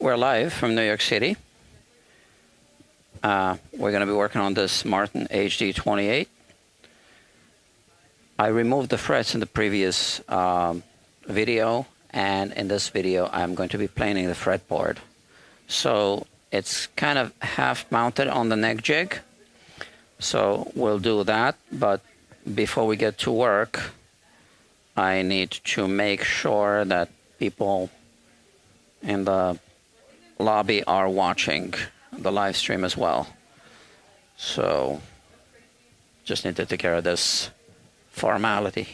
We're live from New York City. We're going to be working on this Martin HD-28. I removed the frets in the previous video, and in this video I'm going to be planing the fretboard. So it's kind of half mounted on the neck jig, so we'll do that, but before we get to work I need to make sure that people in the lobby are watching the live stream as well. So just need to take care of this formality.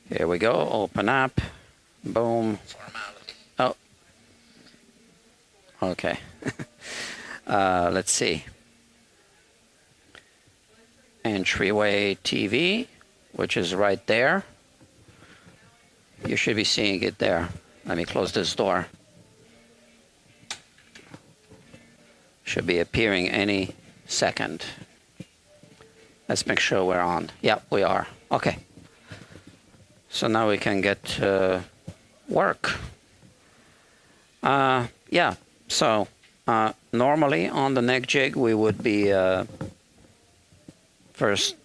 Here we go, open up, boom. Formality. Oh, okay. Let's see. Entryway TV, which is right there. You should be seeing it there. Let me close this door. Should be appearing any second. Let's make sure we're on. Yeah, we are. Okay. So now we can get to work. Yeah, so normally on the neck jig we would be first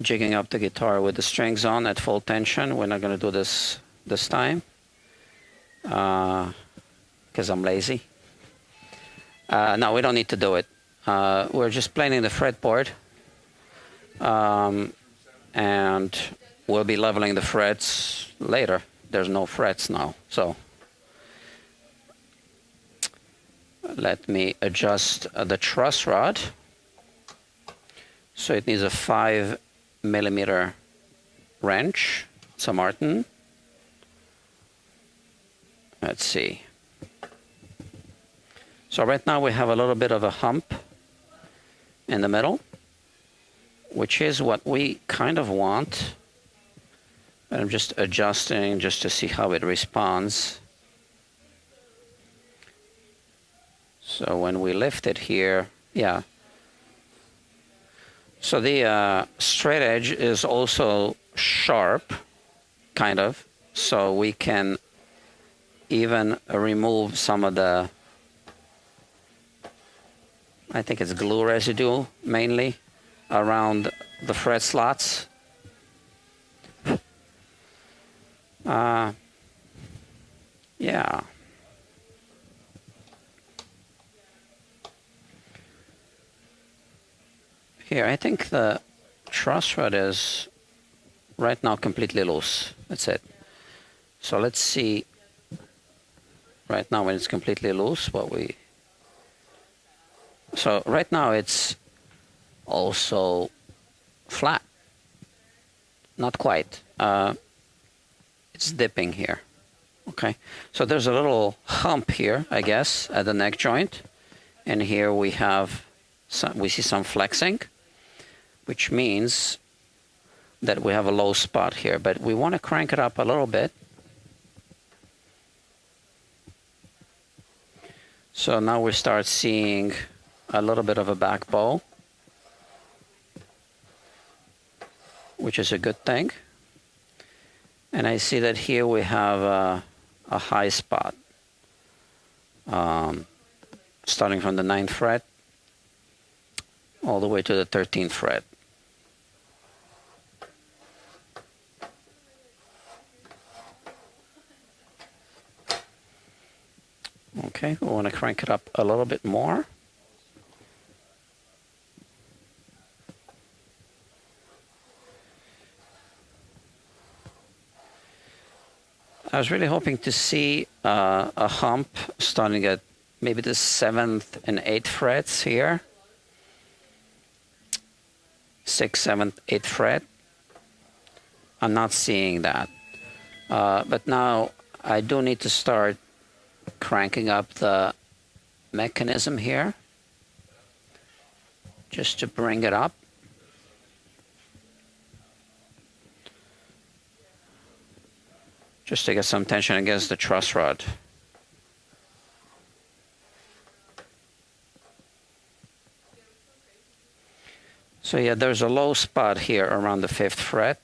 jigging up the guitar with the strings on at full tension. We're not going to do this time because I'm lazy. No, we don't need to do it. We're just planing the fretboard, and we'll be leveling the frets later. There's no frets now, so let me adjust the truss rod. So it needs a 5mm wrench. It's a Martin. Let's see. So right now we have a little bit of a hump in the middle, which is what we kind of want. But I'm just adjusting just to see how it responds. So when we lift it here, yeah. So the straight edge is also sharp, kind of, so we can even remove some of the, I think it's glue residue mainly, around the fret slots. Yeah. Here, I think the truss rod is right now completely loose. That's it. So let's see right now when it's completely loose what we... So right now it's also flat. Not quite. It's dipping here. Okay. So there's a little hump here, I guess, at the neck joint. And here we have we see some flexing, which means that we have a low spot here, but we want to crank it up a little bit. So now we start seeing a little bit of a back bow, which is a good thing. And I see that here we have a high spot, starting from the 9th fret all the way to the 13th fret. Okay, we want to crank it up a little bit more. I was really hoping to see a hump starting at maybe the 7th and 8th frets here. 6th, 7th, 8th fret. I'm not seeing that. But now I do need to start cranking up the mechanism here just to bring it up. Just to get some tension against the truss rod. So yeah, there's a low spot here around the 5th fret.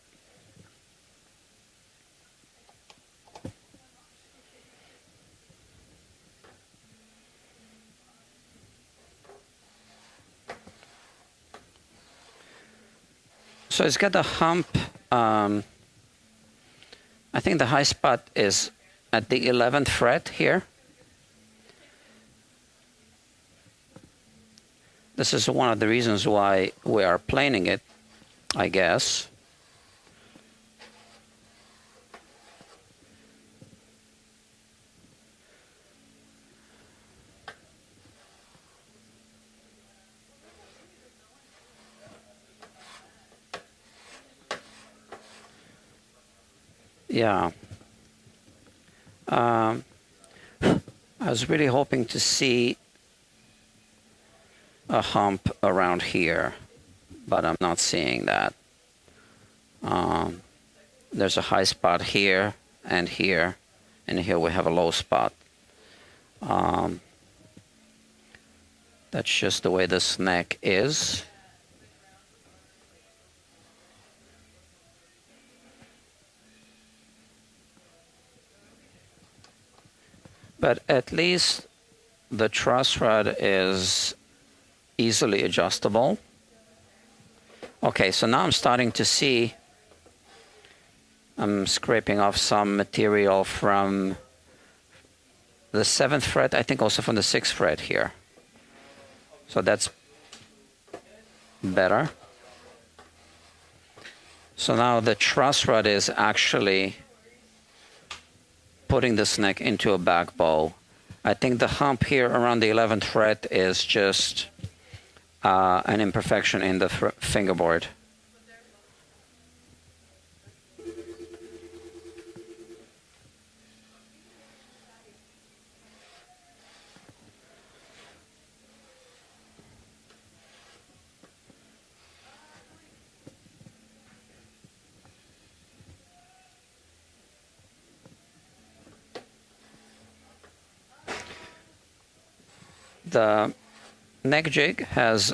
So it's got the hump. I think the high spot is at the 11th fret here. This is one of the reasons why we are planing it, I guess. Yeah. I was really hoping to see a hump around here, but I'm not seeing that. There's a high spot here, and here we have a low spot. That's just the way this neck is. But at least the truss rod is easily adjustable. Okay, so now I'm starting to see, I'm scraping off some material from the 7th fret, I think also from the 6th fret here. So that's better. So now the truss rod is actually putting this neck into a back bow. I think the hump here around the 11th fret is just an imperfection in the fingerboard. The neck jig has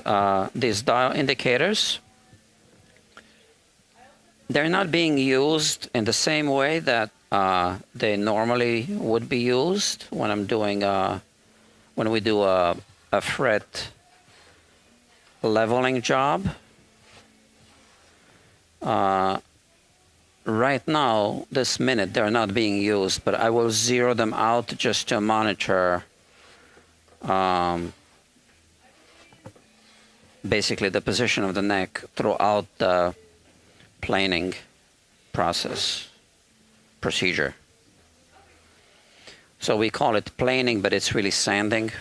these dial indicators. They're not being used in the same way that they normally would be used when I'm doing when we do a fret leveling job. Right now, this minute, they're not being used, but I will zero them out just to monitor basically the position of the neck throughout the planing procedure. So we call it planing, but it's really sanding.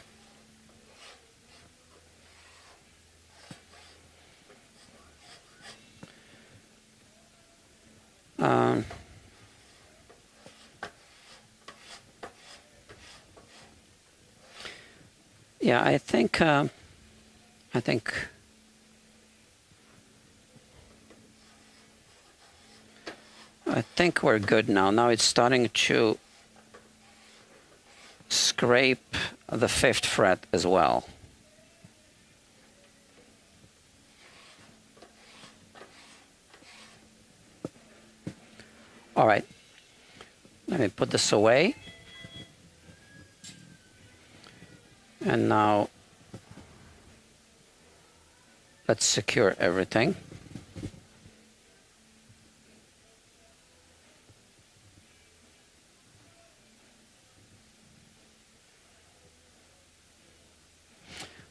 Yeah, I think we're good now. Now it's starting to scrape the 5th fret as well. All right, let me put this away. And now let's secure everything.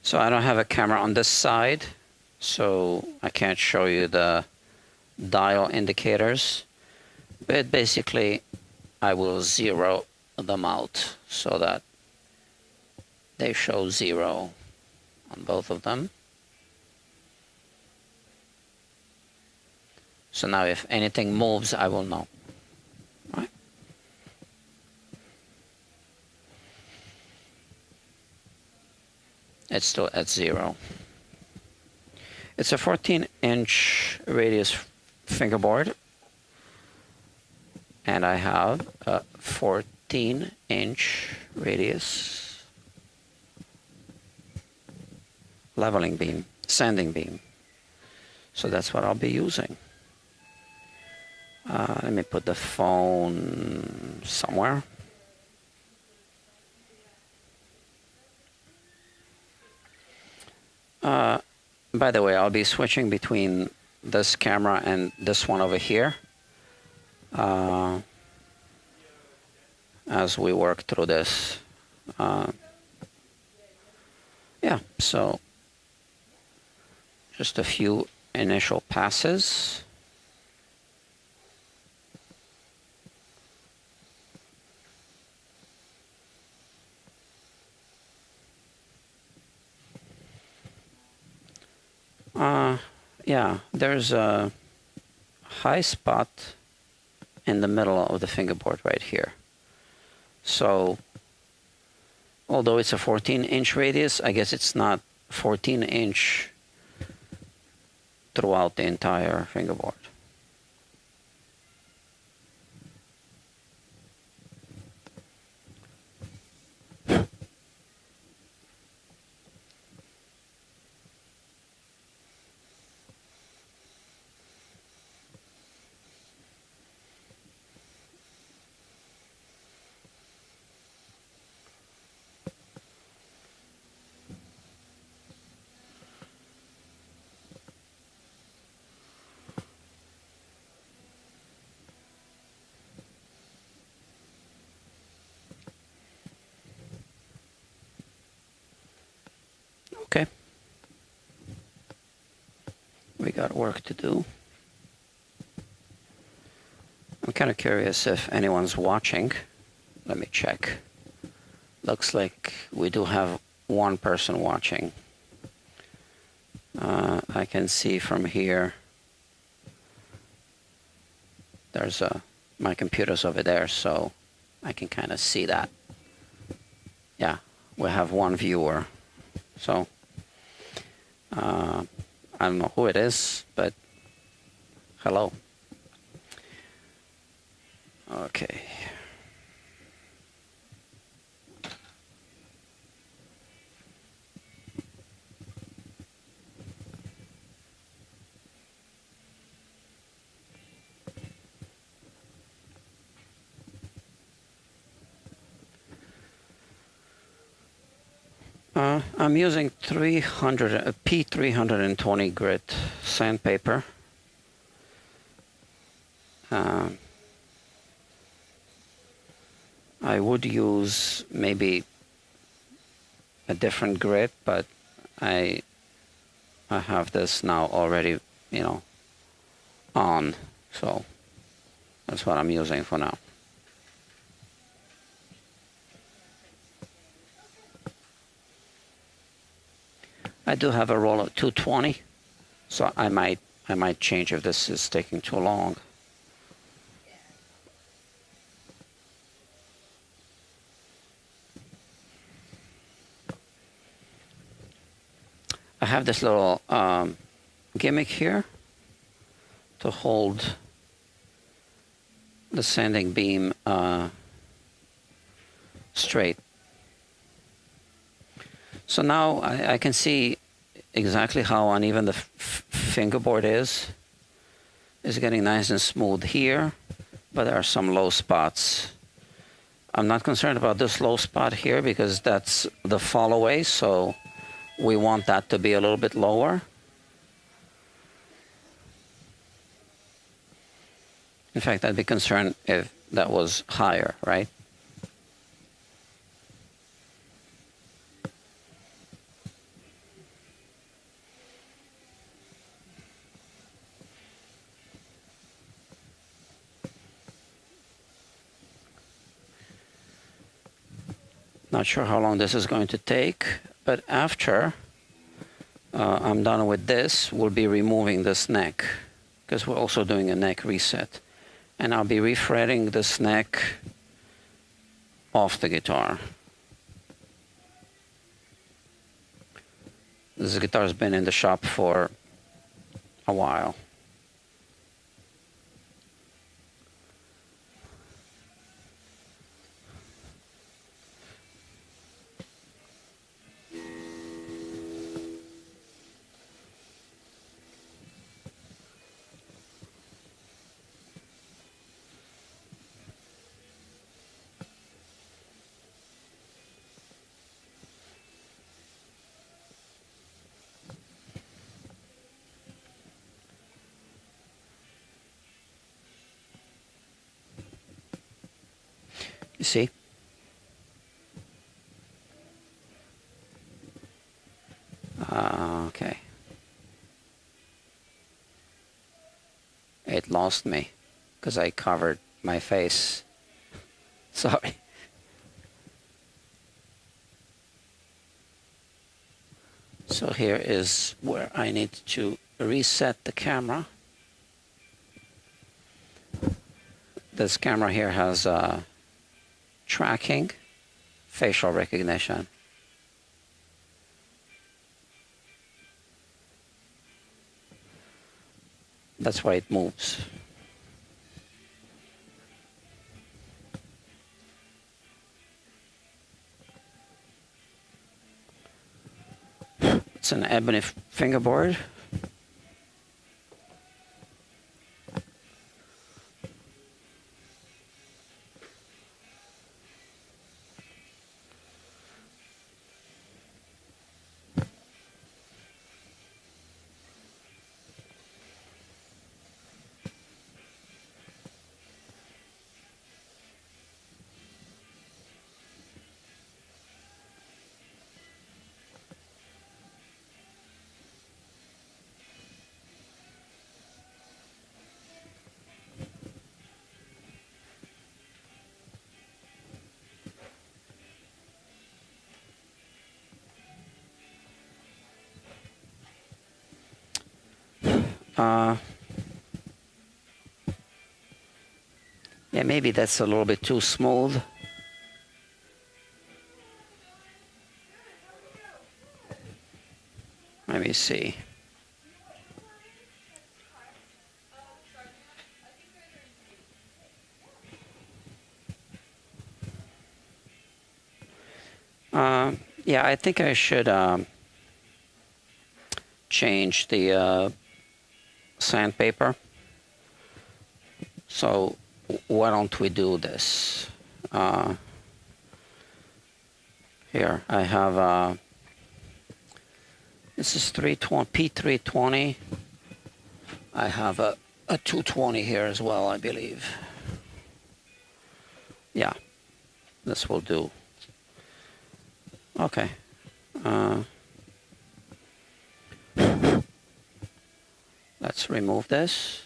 So I don't have a camera on this side, so I can't show you the dial indicators. But basically, I will zero them out so that they show 0 on both of them. So now if anything moves, I will know. Right? It's still at 0. It's a 14-inch radius fingerboard, and I have a 14-inch radius leveling beam, sanding beam. So that's what I'll be using. Let me put the phone somewhere. By the way, I'll be switching between this camera and this one over here as we work through this. Yeah, so just a few initial passes. Yeah, there's a high spot in the middle of the fingerboard right here. So, although it's a 14-inch radius, I guess it's not 14-inch throughout the entire fingerboard. Okay. We got work to do. I'm kind of curious if anyone's watching. Let me check. Looks like we do have one person watching. I can see from here. There's my computer's over there, so I can kind of see that. Yeah, we have one viewer. So I don't know who it is, but hello. Okay. I'm using P320 grit sandpaper. I would use maybe a different grit, but I have this now already, you know, on, so that's what I'm using for now. I do have a roll of 220, so I might change if this is taking too long. I have this little gimmick here to hold the sanding beam straight. So now I can see exactly how uneven the fingerboard is. It's getting nice and smooth here, but there are some low spots. I'm not concerned about this low spot here because that's the fall away, so we want that to be a little bit lower. In fact, I'd be concerned if that was higher, right? Not sure how long this is going to take, but after I'm done with this, we'll be removing this neck because we're also doing a neck reset. And I'll be refretting this neck off the guitar. This guitar's been in the shop for a while. see? Okay. It lost me because I covered my face. Sorry. So here is where I need to reset the camera. This camera here has tracking, facial recognition. That's why it moves. It's an ebony fingerboard. Yeah, maybe that's a little bit too smooth. Let me see. Yeah, I think I should change the sandpaper. So why don't we do this? Here I have this is P320. I have a 220 here as well, I believe. Yeah, this will do. Okay. Let's remove this.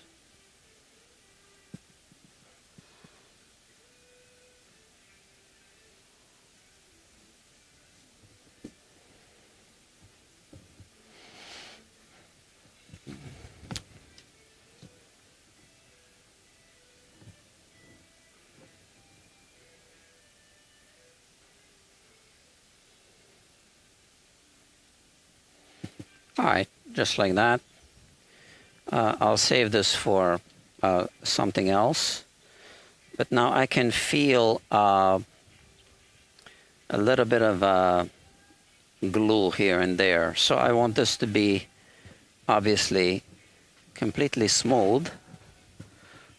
All right, just like that. I'll save this for something else. But now I can feel a little bit of glue here and there. So I want this to be obviously completely smooth,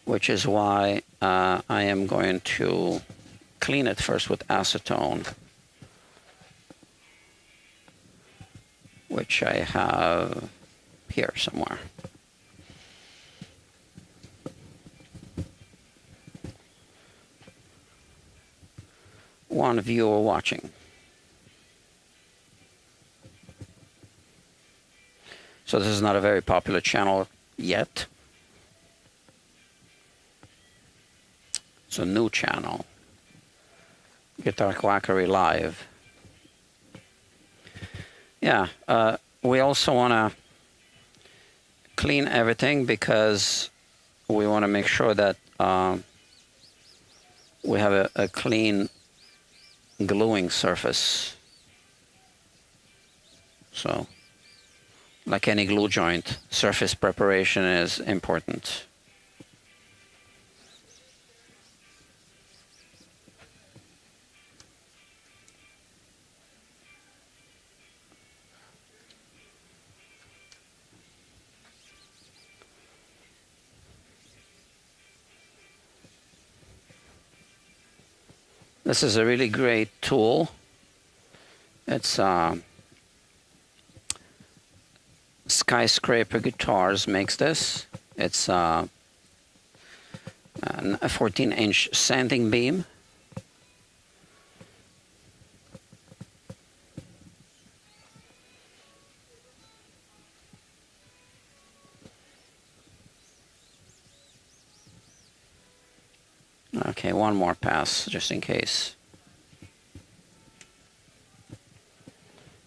which is why I am going to clean it first with acetone, which I have here somewhere. One viewer watching. So this is not a very popular channel yet. It's a new channel. Guitar Quackery Live. Yeah, we also want to clean everything because we want to make sure that we have a clean gluing surface. So, like any glue joint, surface preparation is important. This is a really great tool. It's Skyscraper Guitars makes this. It's a 14-inch sanding beam. Okay, one more pass, just in case.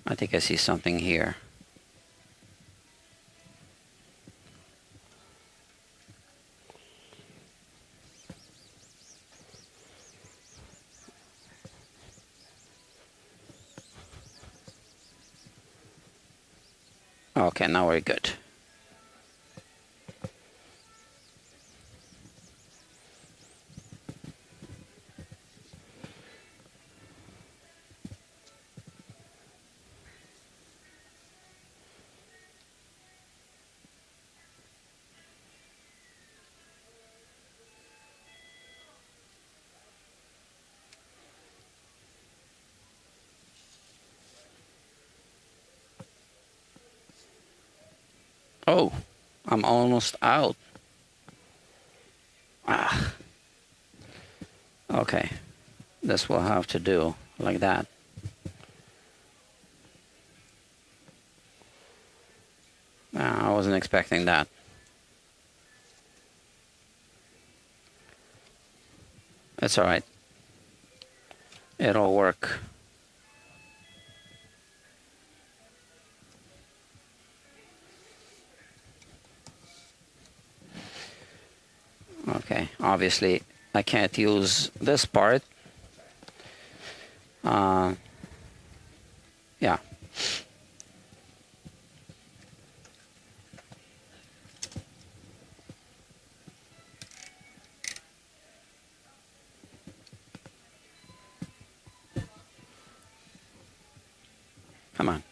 I think I see something here. Okay, now we're good. Oh, I'm almost out. Ah. Okay, this will have to do like that. I wasn't expecting that. It's all right. It'll work. Okay, obviously I can't use this part. Yeah. Come on.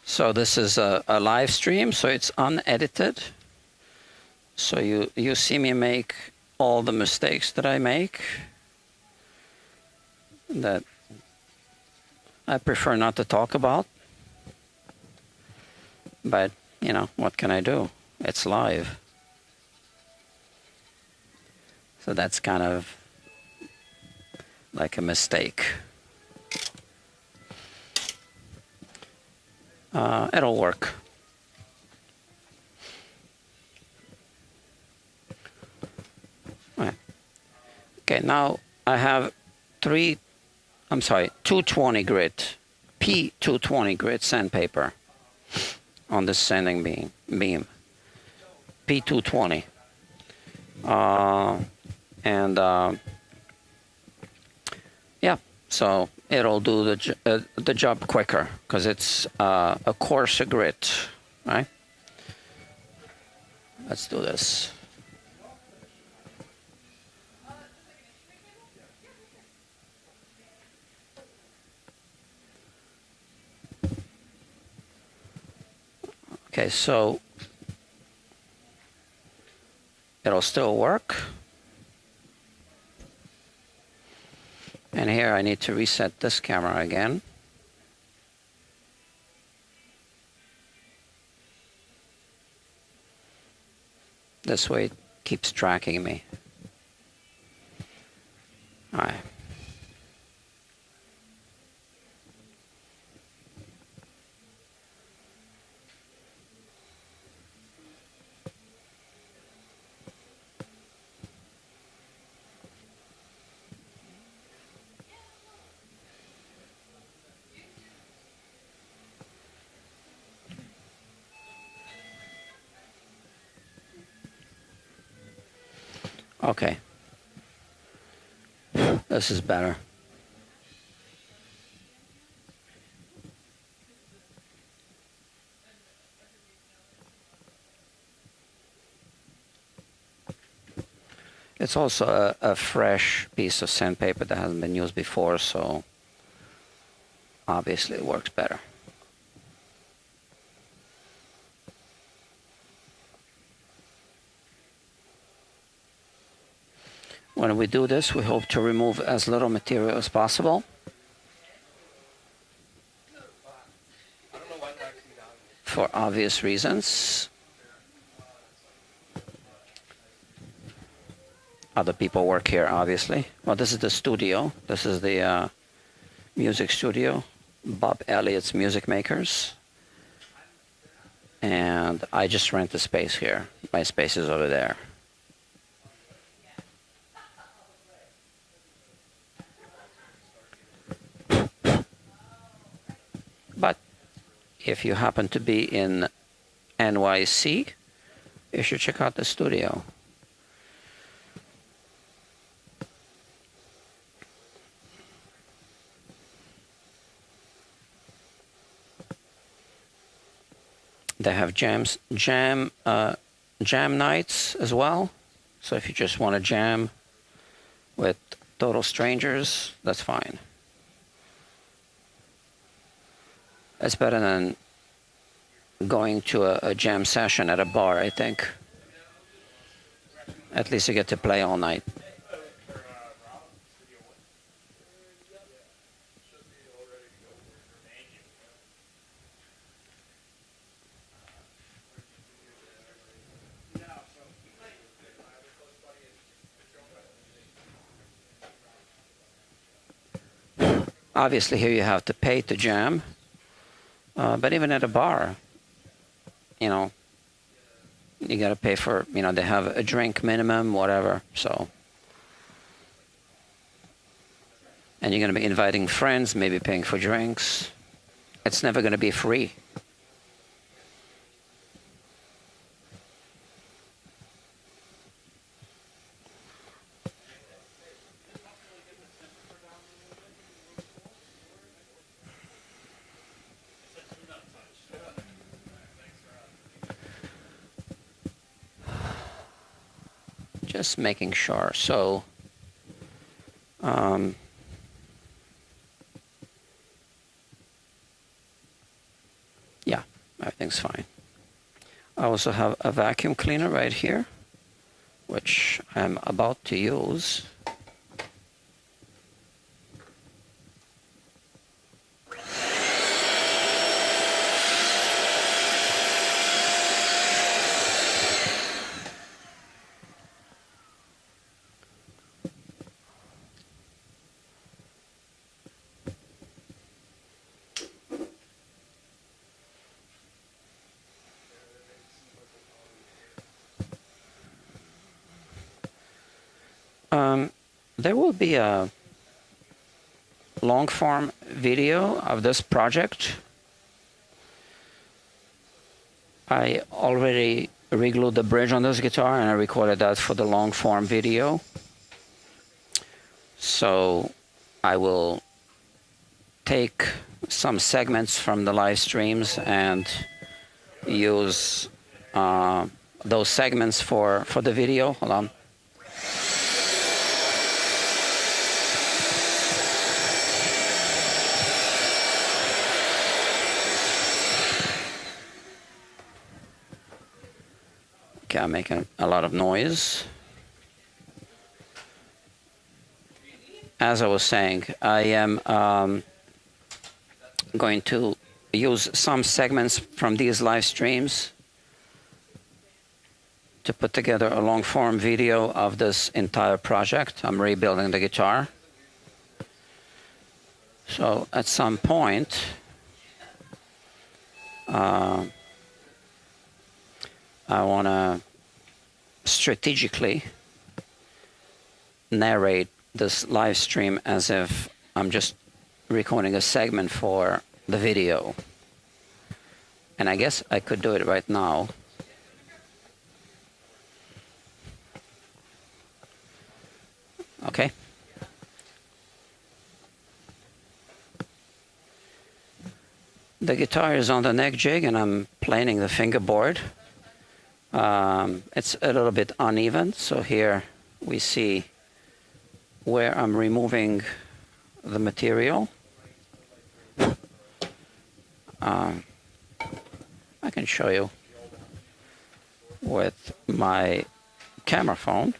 So this is a live stream, so it's unedited. So you see me make all the mistakes that I make that I prefer not to talk about. But, you know, what can I do? It's live. So that's kind of like a mistake. It'll work. Right. Okay, now I have 220 grit, P220 grit sandpaper on this sanding beam. P220. Yeah, so it'll do the job quicker because it's a coarser grit, right? Let's do this. Okay, so it'll still work. And here I need to reset this camera again. This way it keeps tracking me. All right. Okay. This is better. It's also a fresh piece of sandpaper that hasn't been used before, so obviously it works better. When we do this, we hope to remove as little material as possible. For obvious reasons. Other people work here, obviously. Well, this is the studio. This is the music studio, Bob Elliott's Music Makers. And I just rent the space here. My space is over there. But if you happen to be in NYC, you should check out the studio. They have jam nights as well. So if you just want to jam with total strangers, that's fine. It's better than going to a jam session at a bar, I think. At least you get to play all night. Obviously, here you have to pay to jam, but even at a bar, you know, you got to pay for, you know, they have a drink minimum, whatever, so. And you're going to be inviting friends, maybe paying for drinks. It's never going to be free. Just making sure. So, yeah, everything's fine. I also have a vacuum cleaner right here, which I'm about to use. There will be a long-form video of this project. I already re-glued the bridge on this guitar and I recorded that for the long-form video. So I will take some segments from the live streams and use those segments for the video. Hold on. Okay, I'm making a lot of noise. As I was saying, I am going to use some segments from these live streams to put together a long-form video of this entire project. I'm rebuilding the guitar. So at some point, I want to strategically narrate this live stream as if I'm just recording a segment for the video. And I guess I could do it right now. Okay. The guitar is on the neck jig and I'm planing the fingerboard. It's a little bit uneven, so here we see where I'm removing the material. I can show you with my camera phone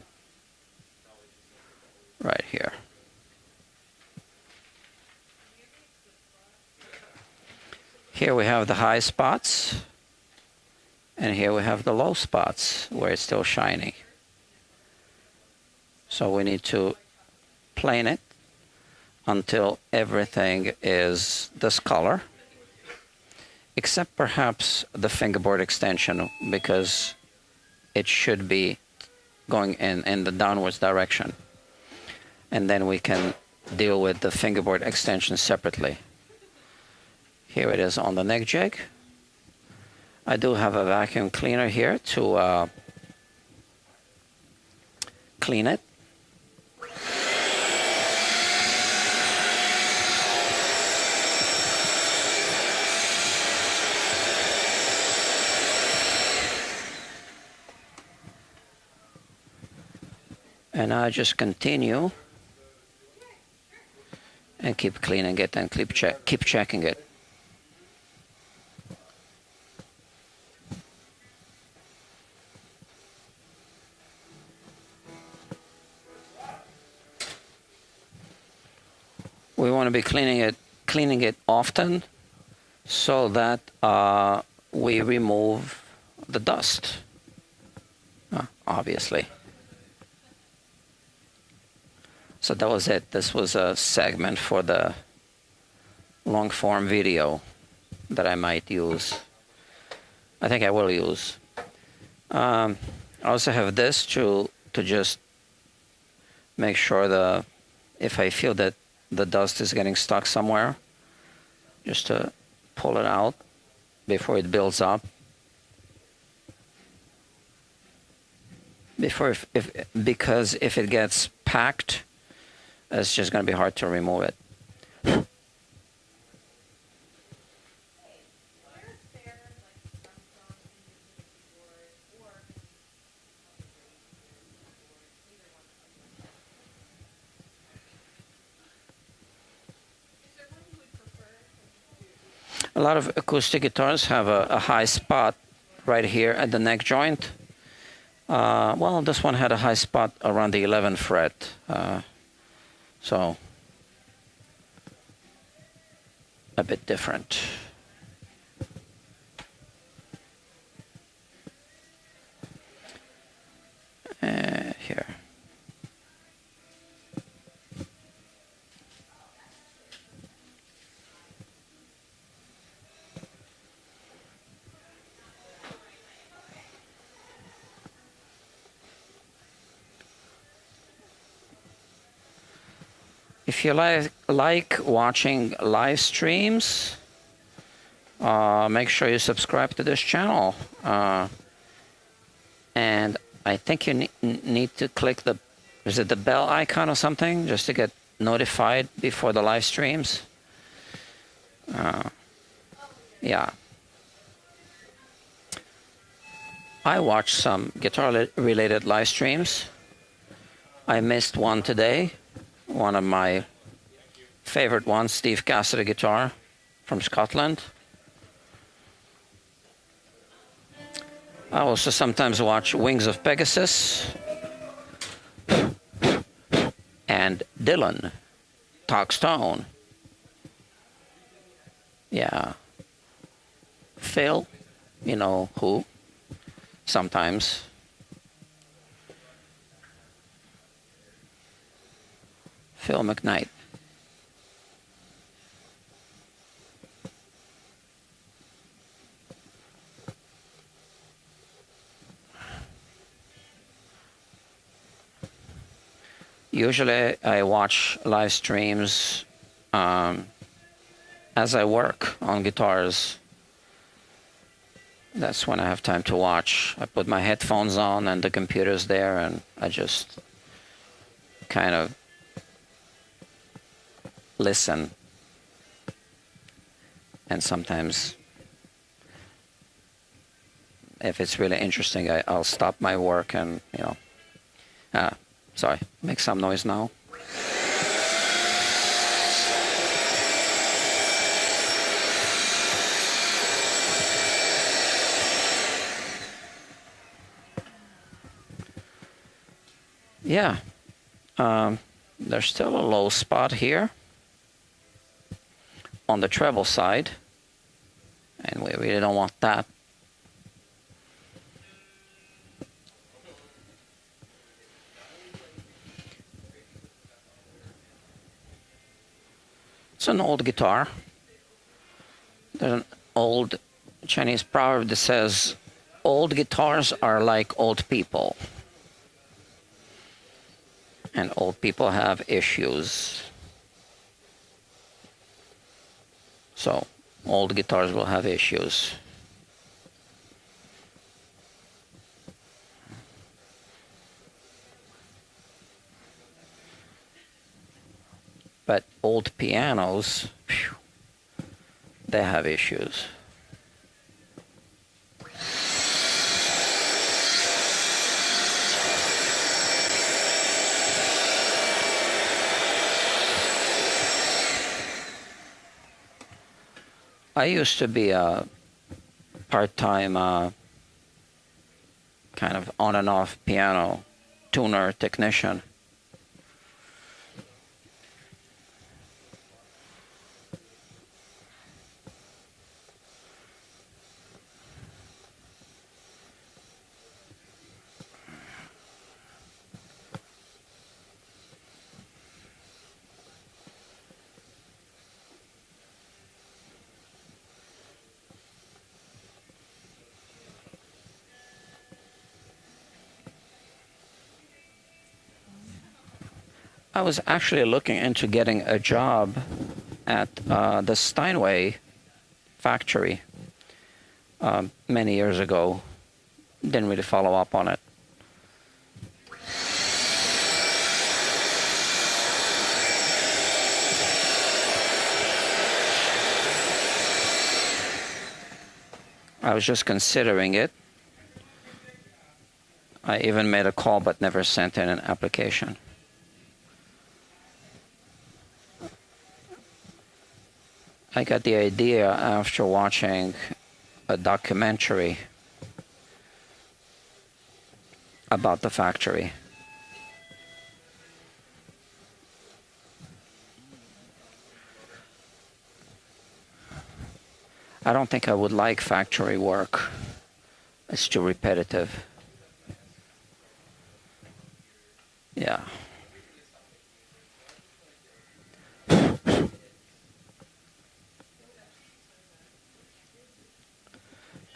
right here. Here we have the high spots, and here we have the low spots where it's still shiny. So we need to plane it until everything is this color, except perhaps the fingerboard extension, because it should be going in the downwards direction. And then we can deal with the fingerboard extension separately. Here it is on the neck jig. I do have a vacuum cleaner here to clean it. And I just continue and keep cleaning it and keep checking it. We want to be cleaning it often, so that we remove the dust, obviously. So that was it. This was a segment for the long form video that I might use. I think I will use. I also have this to just make sure if I feel that the dust is getting stuck somewhere, just to pull it out before it builds up. Because if it gets packed, it's just going to be hard to remove it. A lot of acoustic guitars have a high spot right here at the neck joint. Well, this one had a high spot around the 11th fret. So a bit different. Here. If you like watching live streams, make sure you subscribe to this channel. And I think you need to click is it the bell icon or something, just to get notified before the live streams. Yeah. I watched some guitar-related live streams. I missed one today. One of my favorite ones, Steve Cassidy guitar from Scotland. I also sometimes watch Wings of Pegasus and Dylan, Talk Stone. Yeah. Phil, you know who, sometimes. Phil McKnight. Usually I watch live streams as I work on guitars. That's when I have time to watch. I put my headphones on and the computer's there, and I just kind of listen. And sometimes, if it's really interesting, I'll stop my work and, sorry, make some noise now. Yeah, there's still a low spot here on the treble side, and we really don't want that. It's an old guitar. There's an old Chinese proverb that says, old guitars are like old people. And old people have issues. So, old guitars will have issues. But old pianos, phew, they have issues. I used to be a part-time kind of on and off piano tuner technician. I was actually looking into getting a job at the Steinway factory many years ago. Didn't really follow up on it. I was just considering it. I even made a call but never sent in an application. I got the idea after watching a documentary about the factory. I don't think I would like factory work. It's too repetitive. Yeah.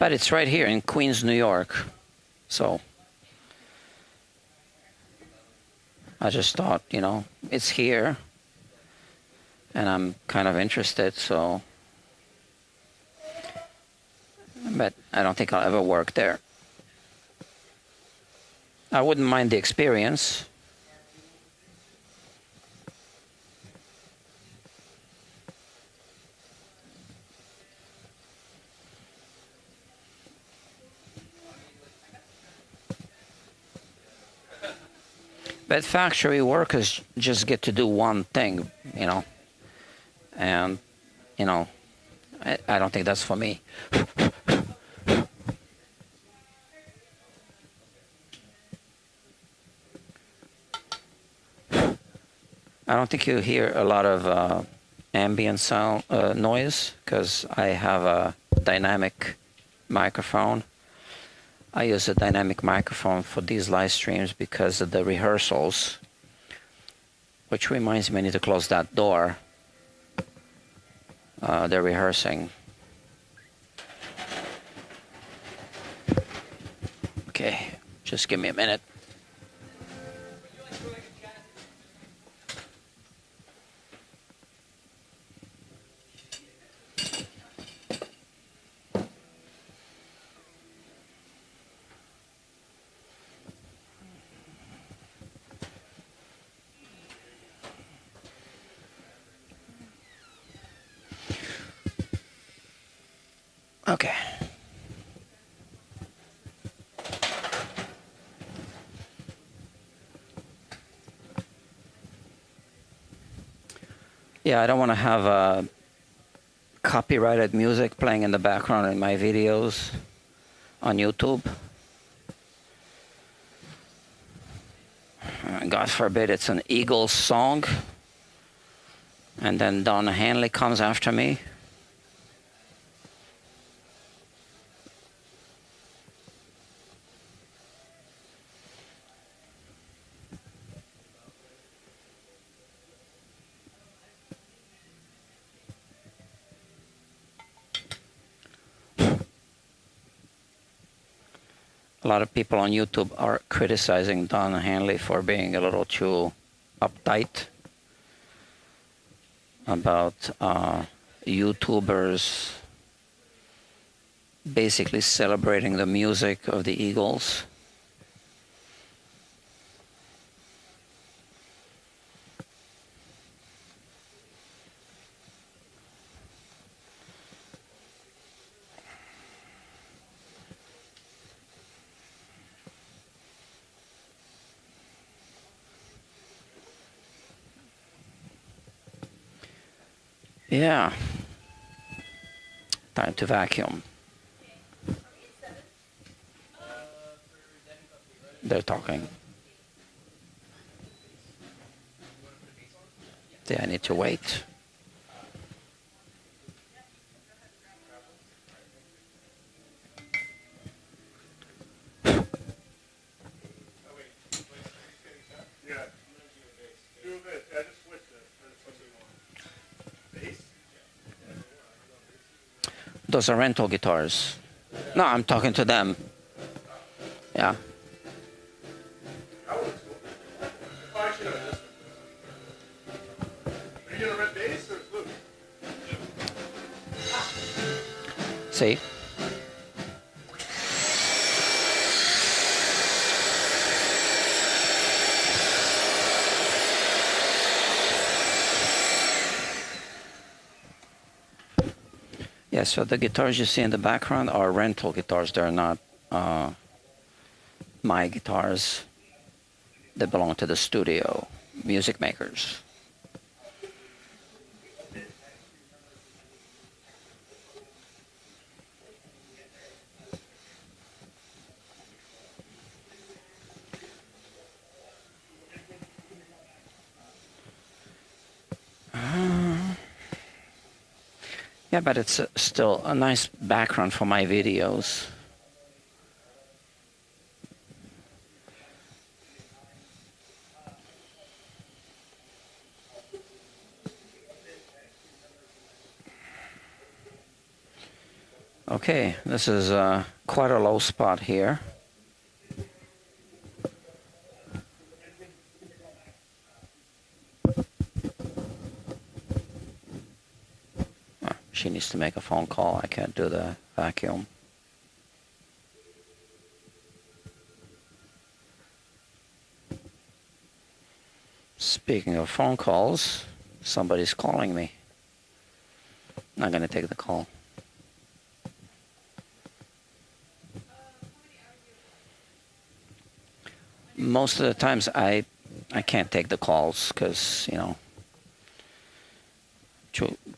But it's right here in Queens, New York. So I just thought, you know, it's here. And I'm kind of interested, so. But I don't think I'll ever work there. I wouldn't mind the experience. But factory workers just get to do one thing, you know. And, you know, I don't think that's for me. I don't think you hear a lot of ambient sound noise because I have a dynamic microphone. I use a dynamic microphone for these live streams because of the rehearsals, which reminds me I need to close that door. They're rehearsing. Okay, just give me a minute. Okay. Yeah, I don't want to have copyrighted music playing in the background in my videos on YouTube. God forbid it's an Eagles song and then Don Henley comes after me. A lot of people on YouTube are criticizing Don Hanley for being a little too uptight about YouTubers basically celebrating the music of the Eagles. Yeah. Time to vacuum. They're talking. Yeah, I need to wait. Those are rental guitars. No, I'm talking to them. Yeah. See? Yeah, so the guitars you see in the background are rental guitars. They're not my guitars. They belong to the studio, music makers. Yeah, but it's still a nice background for my videos. Okay, this is quite a low spot here. She needs to make a phone call. I can't do the vacuum. Speaking of phone calls, somebody's calling me. I'm not going to take the call. Most of the times I can't take the calls because, you know,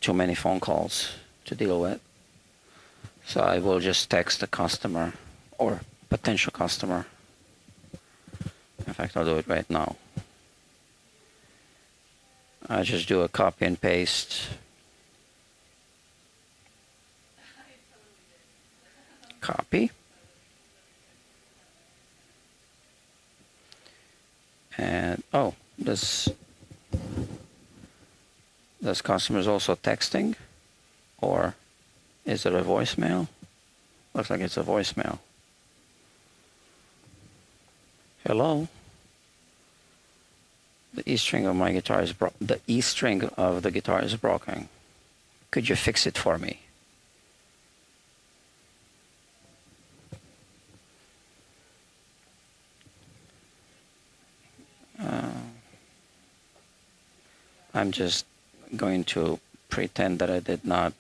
too many phone calls to deal with. So I will just text the customer or potential customer. In fact, I'll do it right now. I just do a copy and paste. Copy. And oh, this customer is also texting, or is it a voicemail? Looks like it's a voicemail. Hello. The E string of my guitar is broken. The E string of the guitar is broken. Could you fix it for me? I'm just going to pretend that I did not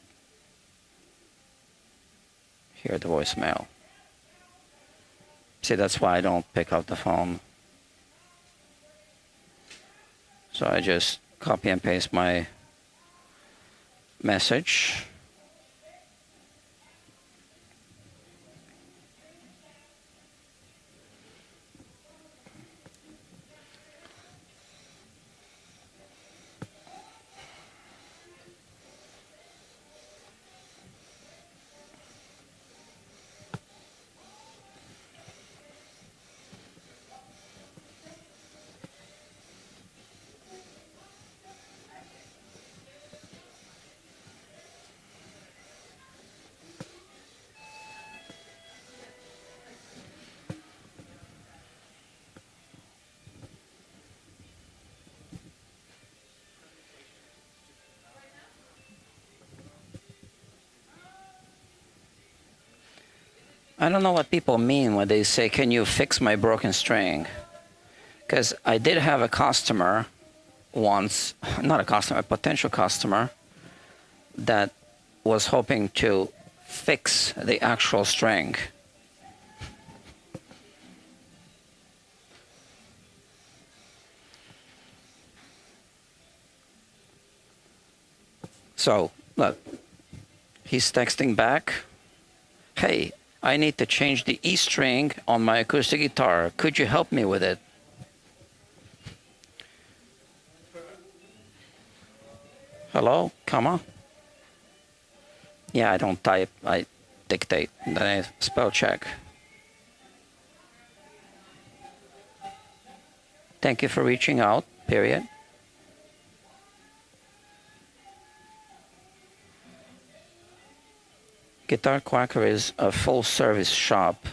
hear the voicemail. See, that's why I don't pick up the phone. So I just copy and paste my message. I don't know what people mean when they say, can you fix my broken string? Because I did have a customer once, not a customer, a potential customer, that was hoping to fix the actual string. So, look, he's texting back, hey, I need to change the E string on my acoustic guitar. Could you help me with it? Hello, comma? Yeah, I don't type, I dictate, then I spell check. Thank you for reaching out, period. Guitar Quacker is a full service shop,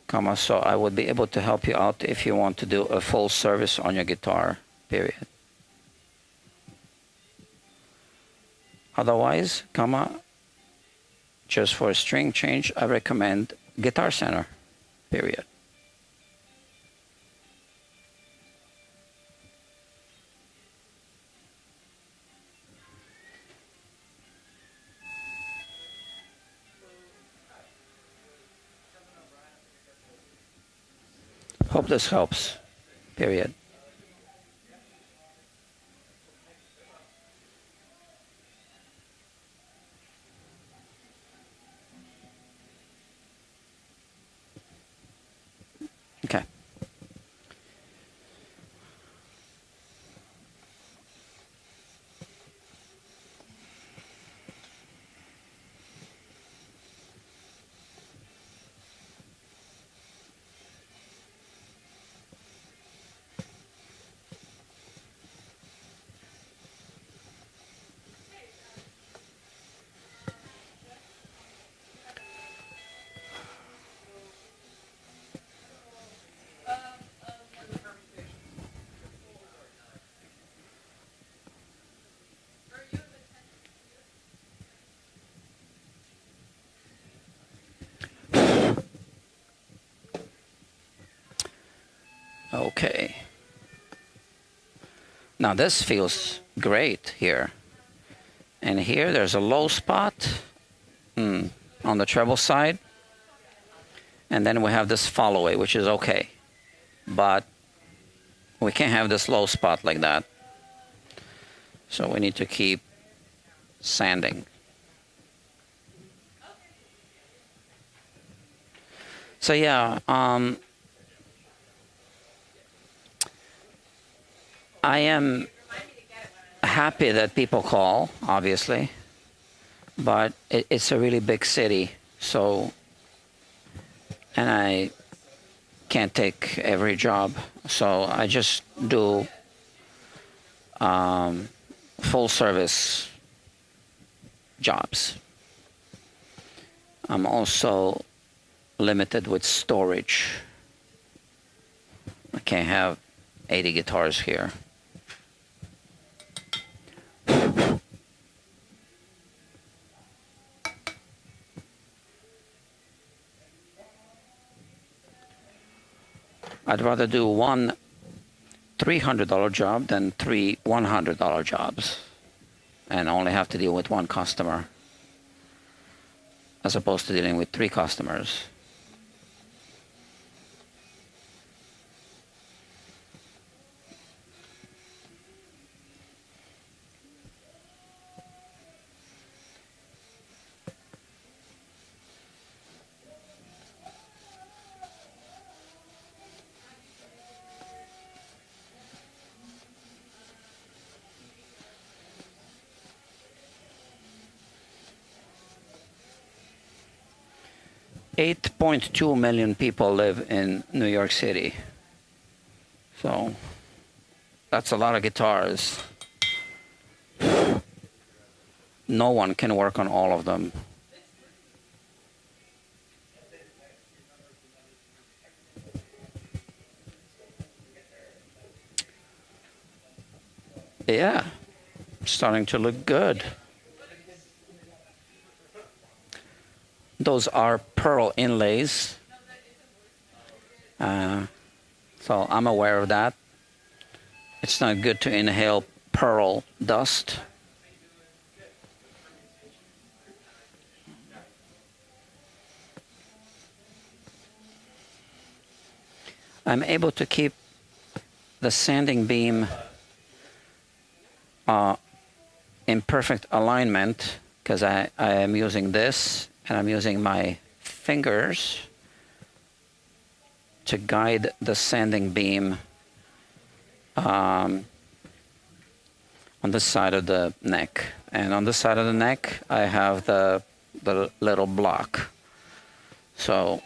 comma, so I would be able to help you out if you want to do a full service on your guitar, period. Otherwise, comma, just for a string change, I recommend Guitar Center, period. Hope this helps, period. Okay. Okay. Now this feels great here. And here there's a low spot on the treble side. And then we have this fall away, which is okay. But we can't have this low spot like that. So we need to keep sanding. So yeah, I am happy that people call, obviously, but it's a really big city, so, and I can't take every job, so I just do full service jobs. I'm also limited with storage. I can't have 80 guitars here. I'd rather do one $300 job than three $100 jobs and only have to deal with one customer as opposed to dealing with 3 customers. $8.2 million people live in New York City. So that's a lot of guitars. No one can work on all of them. Yeah, starting to look good. Those are pearl inlays. So I'm aware of that. It's not good to inhale pearl dust. I'm able to keep the sanding beam in perfect alignment because I am using this and I'm using my fingers to guide the sanding beam on the side of the neck. And on the side of the neck, I have the little block. So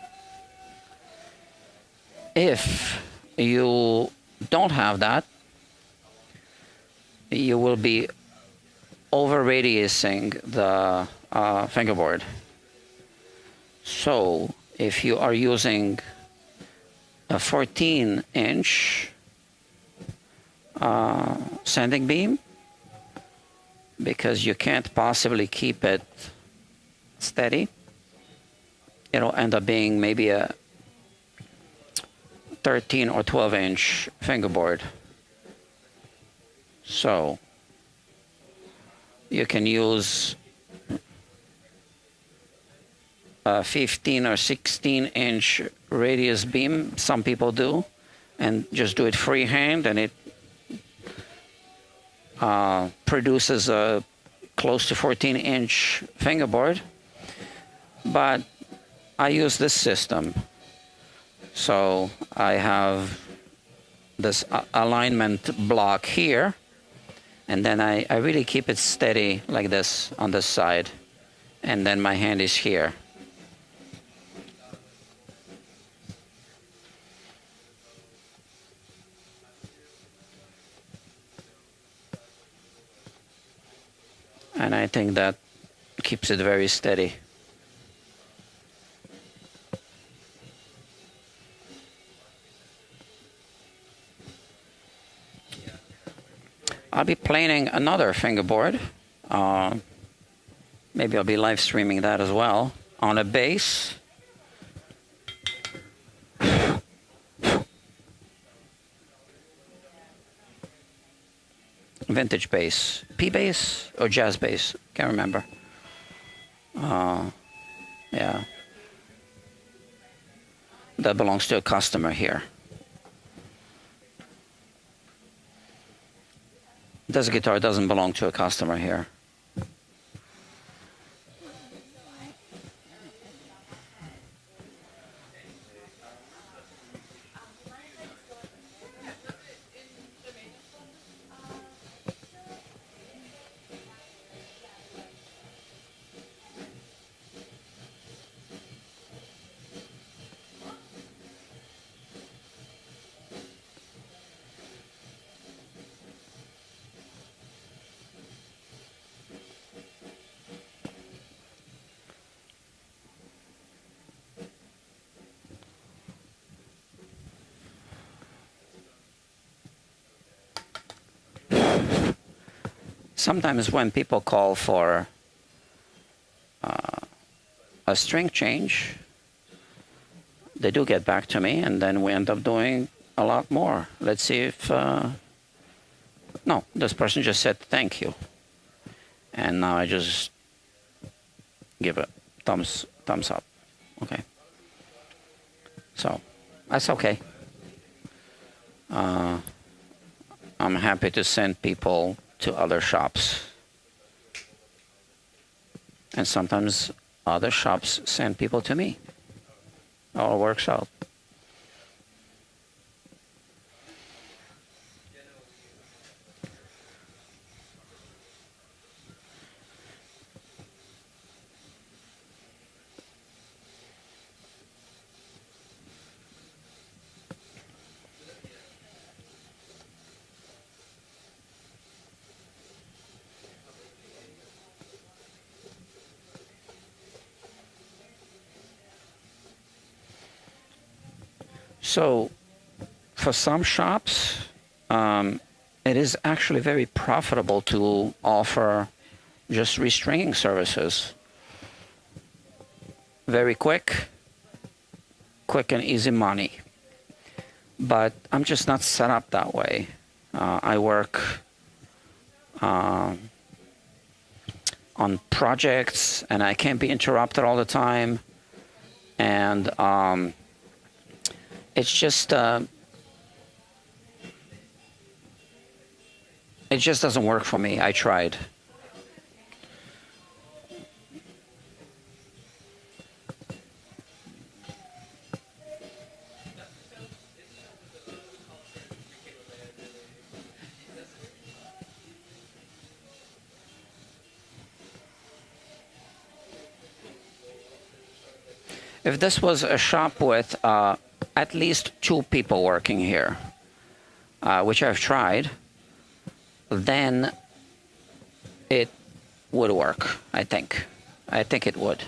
if you don't have that, you will be over radiusing the fingerboard. So if you are using a 14-inch sanding beam, because you can't possibly keep it steady, it'll end up being maybe a 13 or 12-inch fingerboard. So you can use a 15 or 16-inch radius beam, some people do, and just do it freehand, and it produces a close to 14-inch fingerboard. But I use this system. So I have this alignment block here, and then I really keep it steady like this on this side, and then my hand is here. And I think that keeps it very steady. I'll be planing another fingerboard. Maybe I'll be live streaming that as well on a base. Vintage bass, P bass or jazz bass, can't remember. Yeah, that belongs to a customer here. This guitar doesn't belong to a customer here. Sometimes when people call for a string change, they do get back to me, and then we end up doing a lot more. Let's see if... no, this person just said thank you. And now I just give a thumbs up. Okay. So, that's okay. I'm happy to send people to other shops. And sometimes other shops send people to me. It all works out. So for some shops, it is actually very profitable to offer just restringing services. very quick and easy money. But I'm just not set up that way. I work on projects, and I can't be interrupted all the time. And it's just it just doesn't work for me. I tried. If this was a shop with at least 2 people working here, which I've tried, then it would work, I think. I think it would.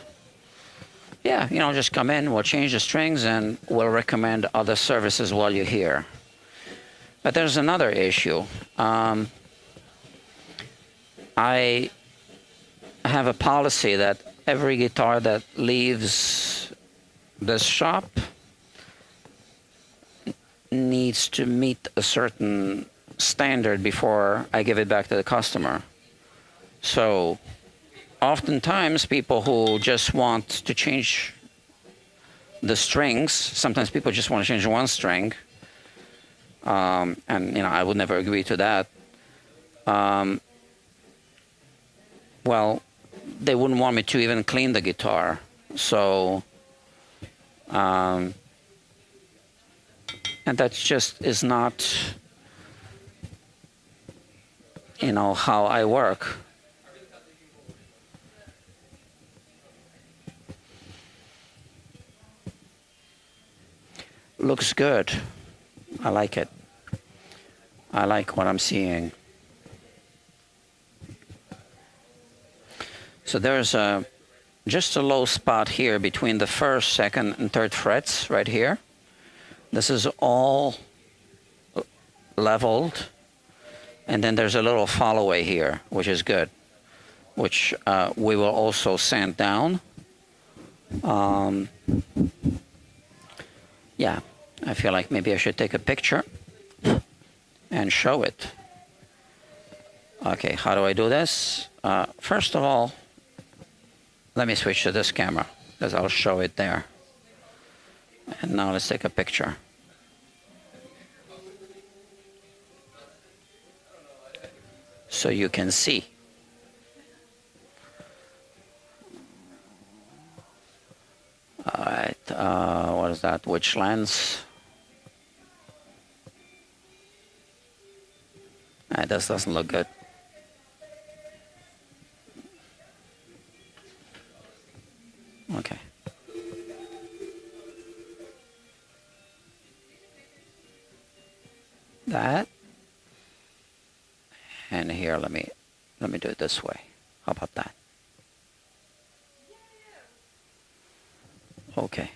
Yeah, you know, just come in, we'll change the strings, and we'll recommend other services while you're here. But there's another issue. I have a policy that every guitar that leaves this shop needs to meet a certain standard before I give it back to the customer. So oftentimes people who just want to change the strings, sometimes people just want to change one string, and you know, I would never agree to that. Well, they wouldn't want me to even clean the guitar. So and that just is not, you know, how I work. Looks good. I like it. I like what I'm seeing. So there's just a low spot here between the 1st, 2nd, and 3rd frets right here. This is all leveled. And then there's a little fall away here, which is good, which we will also sand down. Yeah, I feel like maybe I should take a picture and show it. Okay, how do I do this? First of all, let me switch to this camera, because I'll show it there. And now let's take a picture. So you can see. All right, what is that? Which lens? This doesn't look good. Okay. That. And here, let me do it this way. How about that? Okay.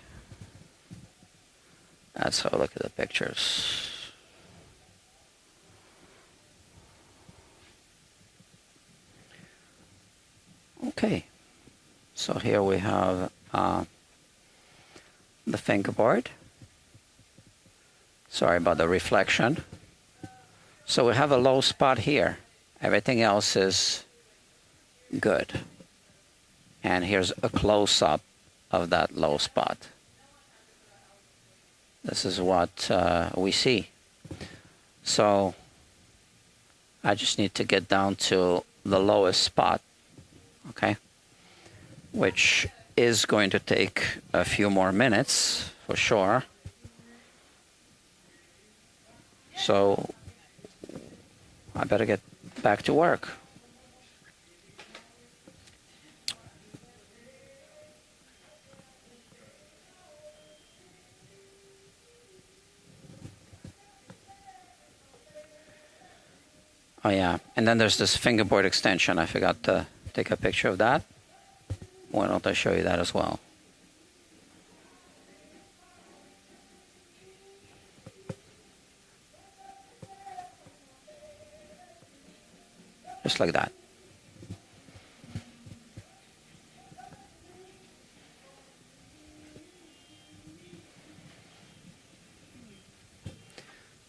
That's how I look at the pictures. Okay. So here we have the fingerboard. Sorry about the reflection. So we have a low spot here. Everything else is good. And here's a close-up of that low spot. This is what we see. So I just need to get down to the lowest spot, okay? Which is going to take a few more minutes for sure. So I better get back to work. Oh yeah, and then there's this fingerboard extension. I forgot to take a picture of that. Why don't I show you that as well? Just like that.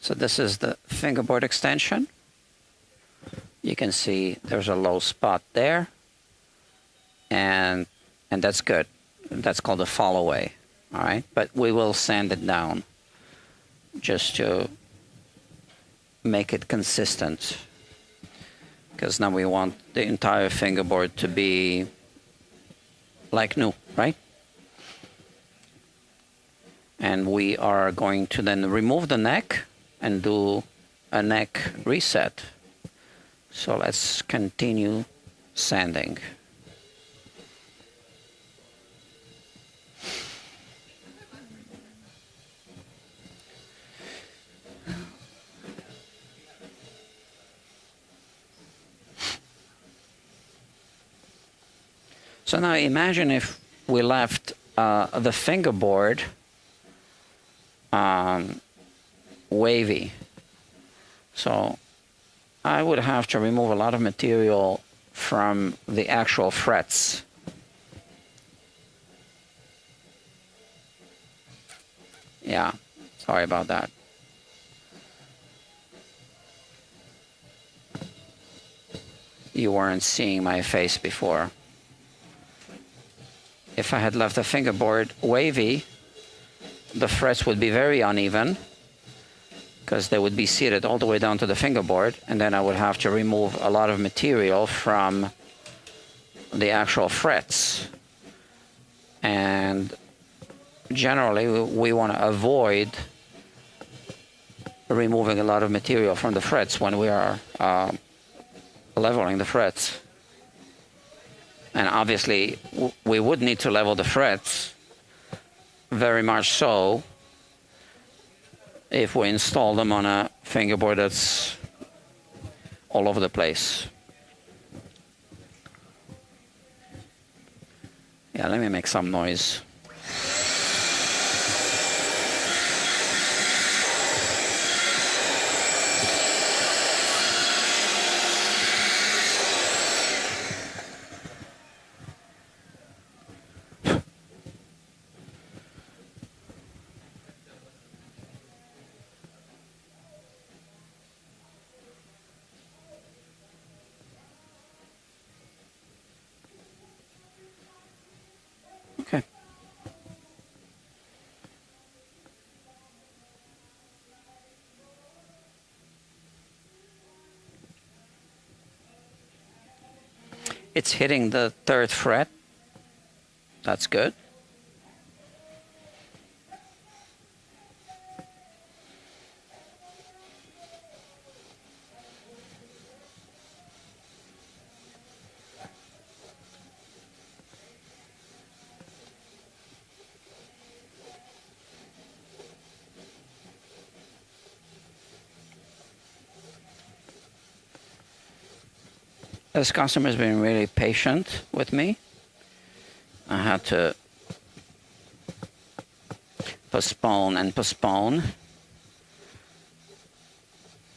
So this is the fingerboard extension. You can see there's a low spot there, and that's good. That's called a fall away, all right? But we will sand it down just to make it consistent, because now we want the entire fingerboard to be like new, right? And we are going to then remove the neck and do a neck reset. So let's continue sanding. So now imagine if we left the fingerboard wavy. So I would have to remove a lot of material from the actual frets. Yeah, sorry about that. You weren't seeing my face before. If I had left the fingerboard wavy, the frets would be very uneven because they would be seated all the way down to the fingerboard, and then I would have to remove a lot of material from the actual frets. And generally, we want to avoid removing a lot of material from the frets when we are leveling the frets. And obviously, we would need to level the frets, very much so, if we install them on a fingerboard that's all over the place. Yeah, let me make some noise. Okay. It's hitting the 3rd fret. That's good. This customer has been really patient with me. I had to postpone and postpone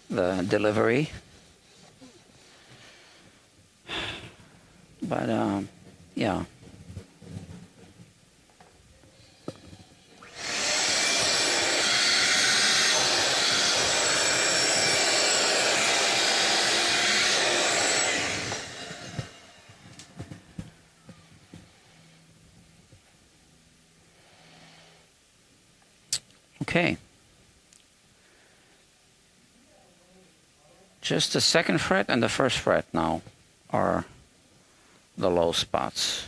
the delivery. But yeah. Okay. Just the 2nd fret and the 1st fret now are the low spots.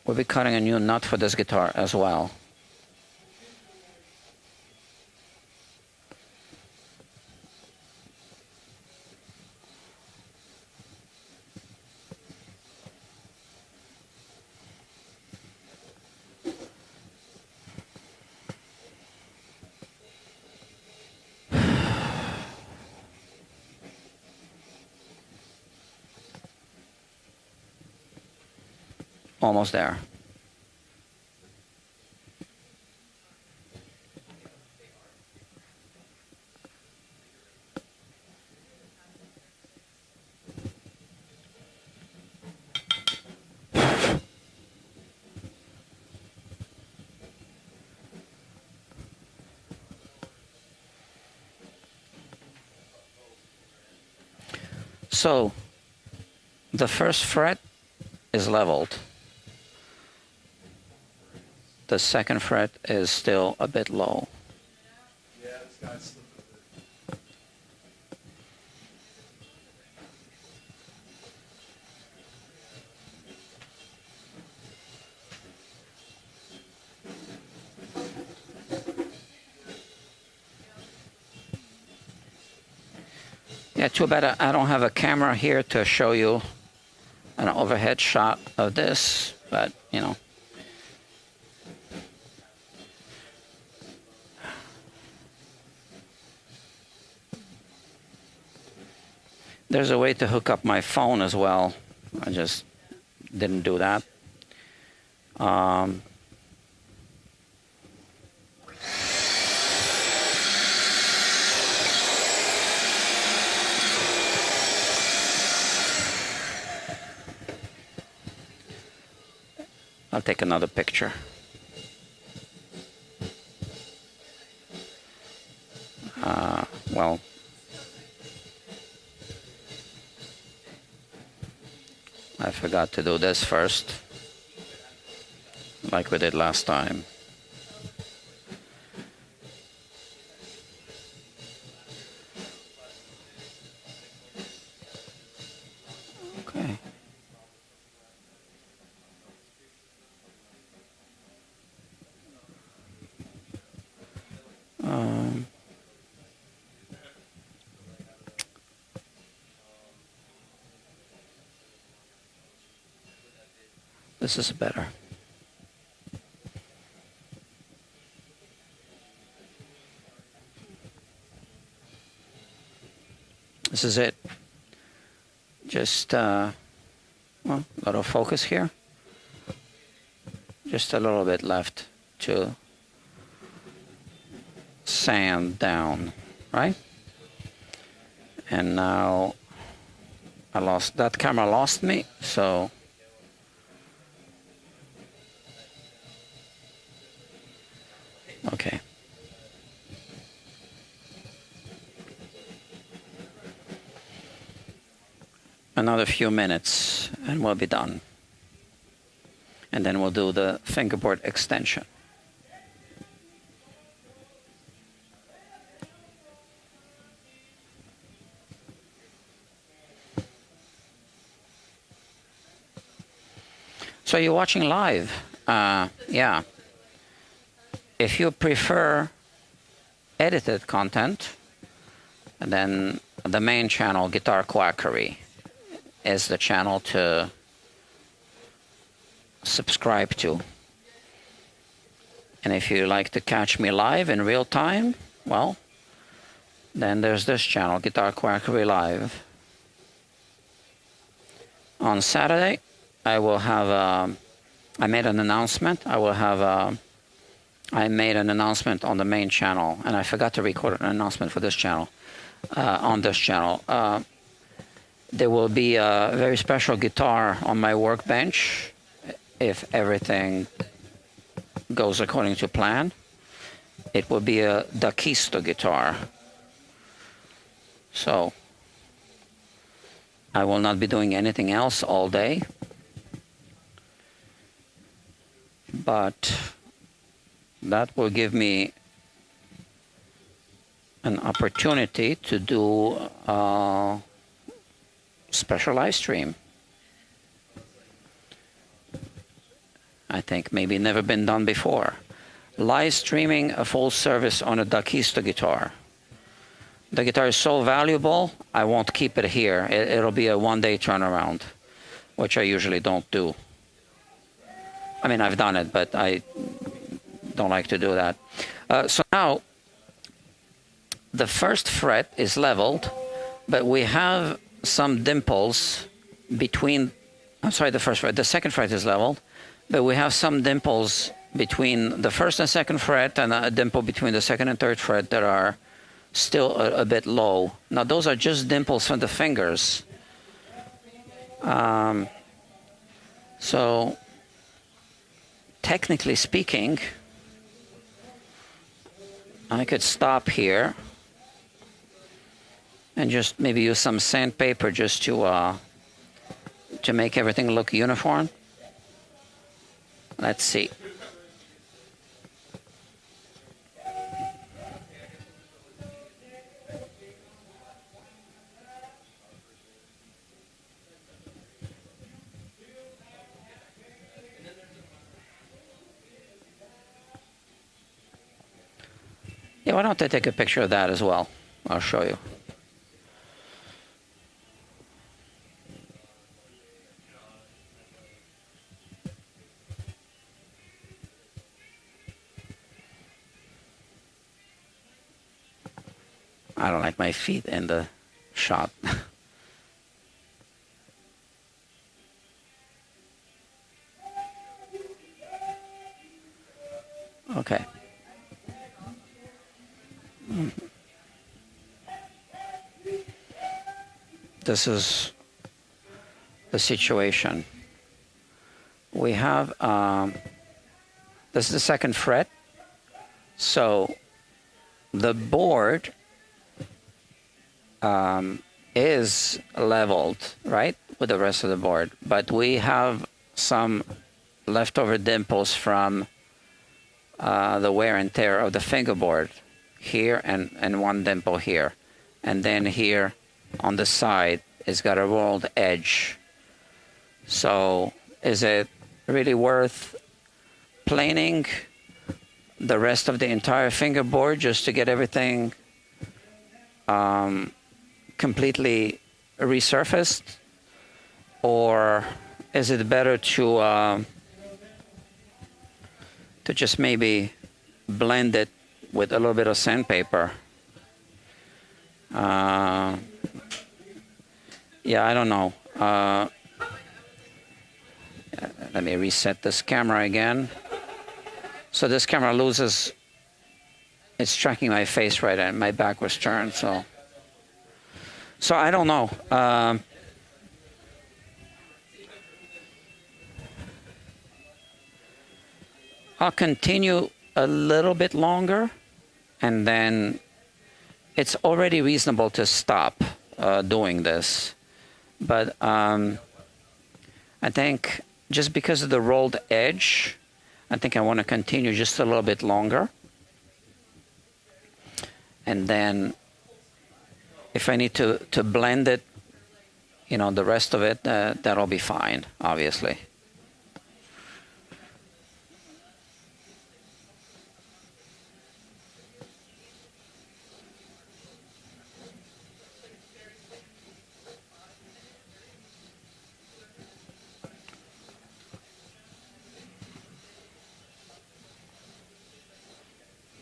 We'll be cutting a new nut for this guitar as well. Almost there. So the first fret is leveled. The second fret is still a bit low. Yeah, this guy's slipping a bit. Yeah, too bad I don't have a camera here to show you an overhead shot of this, but you know. There's a way to hook up my phone as well. I just didn't do that. I'll take another picture. Well, I forgot to do this first, like we did last time. Okay. This is better. This is it. Just, well, a little focus here. Just a little bit left to sand down, right? And now that camera lost me, so okay. Another few minutes and we'll be done. And then we'll do the fingerboard extension. So you're watching live. Yeah. If you prefer edited content, then the main channel, Guitar Quackery, is the channel to subscribe to. And if you like to catch me live in real time, well, then there's this channel, Guitar Quackery Live. On Saturday, I will have, I made an announcement. I made an announcement on the main channel, and I forgot to record an announcement for this channel, on this channel. There will be a very special guitar on my workbench if everything goes according to plan. It will be a D'Acquisto guitar. So I will not be doing anything else all day, but that will give me an opportunity to do a special live stream. I think maybe never been done before. Live streaming a full service on a D'Acquisto guitar. The guitar is so valuable, I won't keep it here. It'll be a one-day turnaround, which I usually don't do. I mean, I've done it, but I don't like to do that. So now, the first fret is leveled, but we have some dimples between, I'm sorry, the first fret, the second fret is leveled, but we have some dimples between the first and second fret and a dimple between the second and third fret that are still a bit low. Now those are just dimples from the fingers. So technically speaking, I could stop here and just maybe use some sandpaper just to make everything look uniform. Let's see. Yeah, why don't I take a picture of that as well? I'll show you. I don't like my feet in the shot. Okay. This is the situation. We have, this is the second fret. So the board is leveled, right, with the rest of the board. But we have some leftover dimples from the wear and tear of the fingerboard here and one dimple here. And then here on the side, it's got a rolled edge. So is it really worth planing the rest of the entire fingerboard just to get everything completely resurfaced? Or is it better to just maybe blend it with a little bit of sandpaper? Yeah, I don't know. Let me reset this camera again. So this camera loses, it's tracking my face right, and my back was turned, so I don't know. I'll continue a little bit longer, and then it's already reasonable to stop doing this. But I think just because of the rolled edge, I think I want to continue just a little bit longer. And then if I need to blend it, you know, the rest of it, that'll be fine, obviously.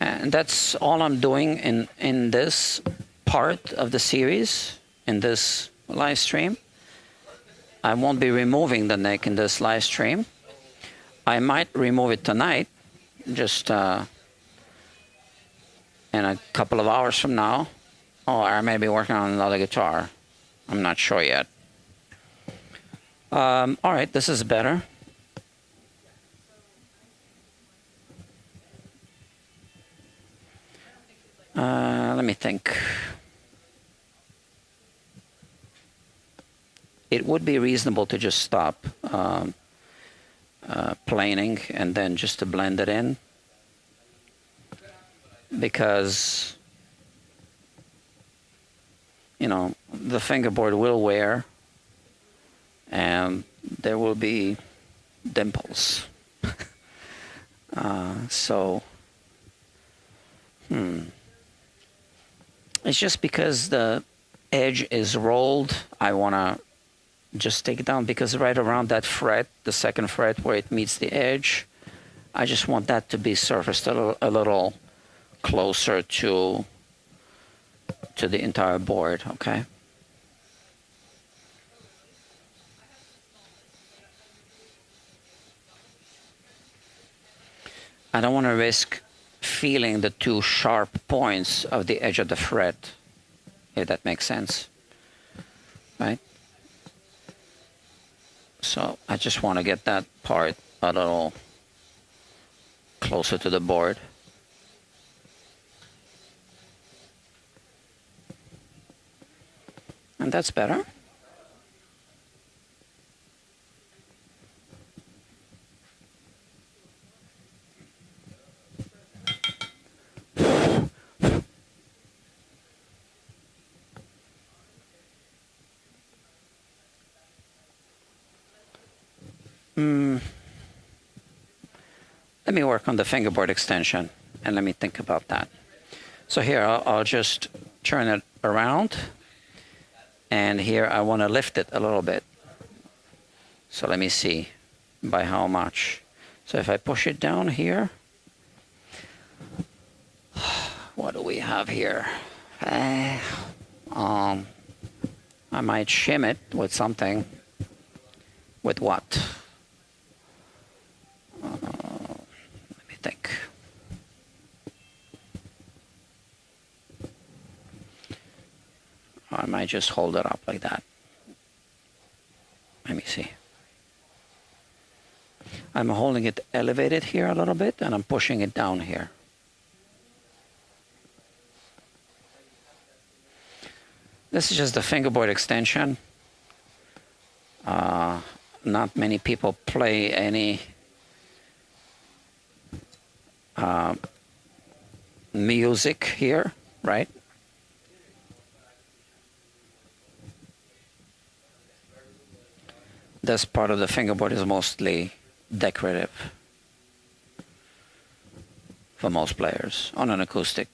And that's all I'm doing in this part of the series, in this live stream. I won't be removing the neck in this live stream. I might remove it tonight, just in a couple of hours from now, or I may be working on another guitar. I'm not sure yet. All right, this is better. Let me think. It would be reasonable to just stop planing and then just to blend it in, because, you know, the fingerboard will wear and there will be dimples. It's just because the edge is rolled, I want to just take it down, because right around that fret, the second fret where it meets the edge, I just want that to be surfaced a little closer to the entire board, okay? I don't want to risk feeling the two sharp points of the edge of the fret, if that makes sense, right? So I just want to get that part a little closer to the board. And that's better. Let me work on the fingerboard extension and let me think about that. So here I'll just turn it around, and here I want to lift it a little bit. So let me see by how much. So if I push it down here, what do we have here? I might shim it with something. With what? Let me think. I might just hold it up like that. Let me see. I'm holding it elevated here a little bit, and I'm pushing it down here. This is just the fingerboard extension. Not many people play any music here, right? This part of the fingerboard is mostly decorative for most players on an acoustic.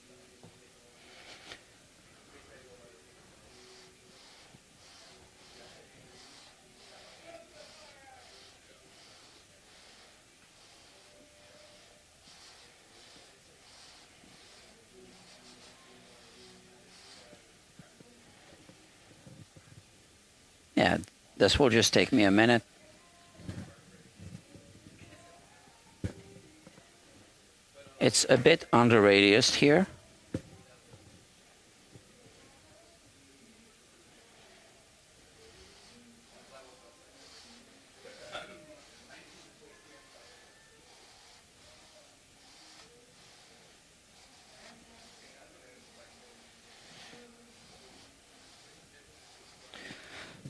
Yeah, this will just take me a minute. It's a bit under radiused here.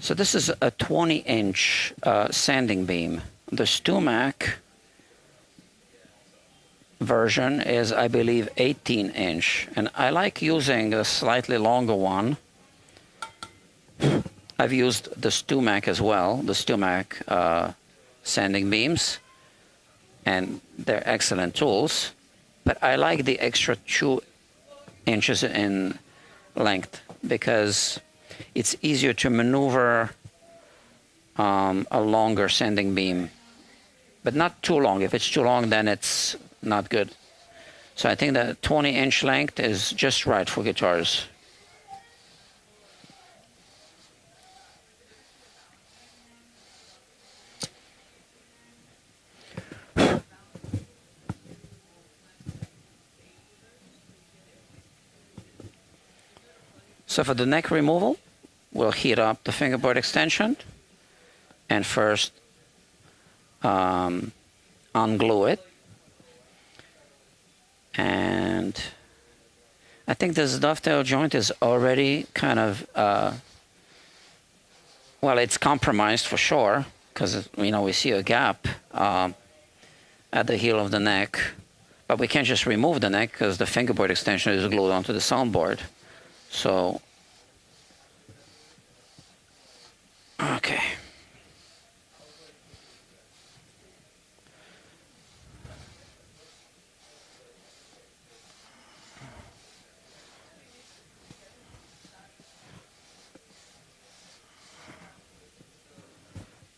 So this is a 20-inch sanding beam. The Stumac version is, I believe, 18-inch. And I like using a slightly longer one. I've used the Stumac as well, the Stumac sanding beams. And they're excellent tools. But I like the extra 2 inches in length because it's easier to maneuver a longer sanding beam, but not too long. If it's too long, then it's not good. So I think the 20-inch length is just right for guitars. So for the neck removal, we'll heat up the fingerboard extension and first unglue it. And I think this dovetail joint is already kind of, well, it's compromised for sure, because, you know, we see a gap at the heel of the neck. But we can't just remove the neck because the fingerboard extension is glued onto the soundboard. So, okay.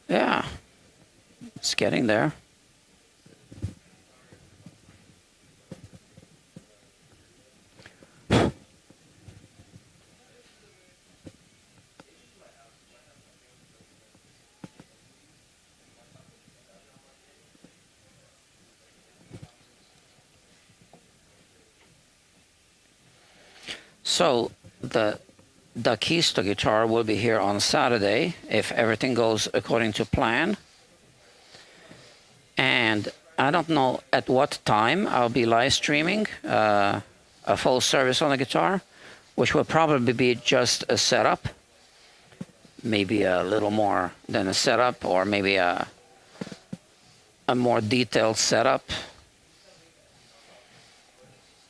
Yeah, it's getting there. So the keys to guitar will be here on Saturday if everything goes according to plan. And I don't know at what time I'll be live streaming a full service on the guitar, which will probably be just a setup. maybe a little more than a setup, or maybe a more detailed setup.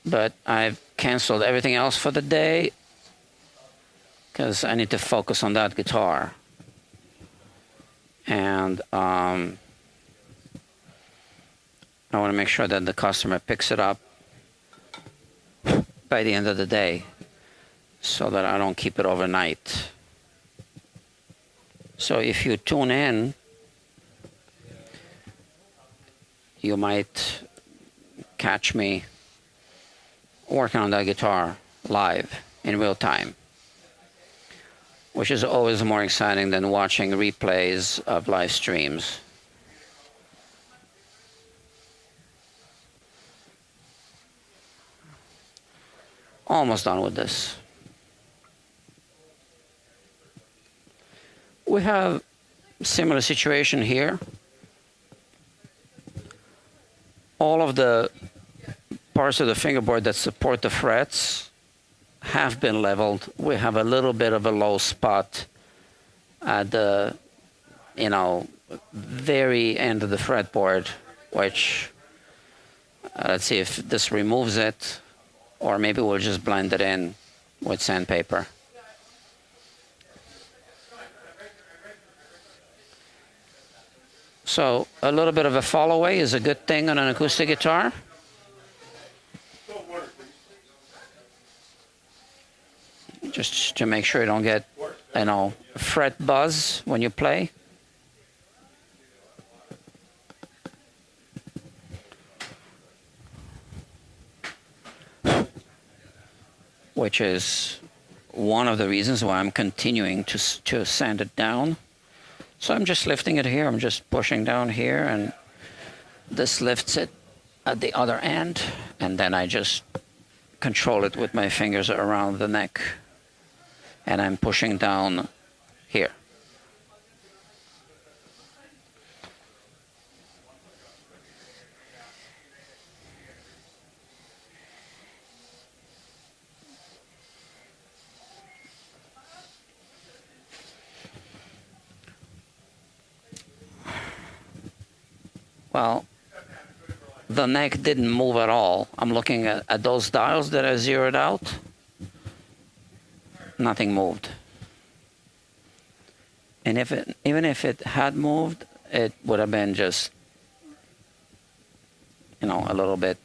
But I've canceled everything else for the day because I need to focus on that guitar. And I want to make sure that the customer picks it up by the end of the day so that I don't keep it overnight. So if you tune in, you might catch me working on that guitar live in real time, which is always more exciting than watching replays of live streams. Almost done with this. We have a similar situation here. All of the parts of the fingerboard that support the frets have been leveled. We have a little bit of a low spot at the, very end of the fretboard, which, let's see if this removes it, or maybe we'll just blend it in with sandpaper. So a little bit of a fall away is a good thing on an acoustic guitar. Just to make sure you don't get, fret buzz when you play. Which is one of the reasons why I'm continuing to sand it down. So I'm just lifting it here. I'm just pushing down here, and this lifts it at the other end, and then I just control it with my fingers around the neck, and I'm pushing down here. Well, the neck didn't move at all. I'm looking at those dials that I zeroed out. Nothing moved. And even if it had moved, it would have been just, a little bit.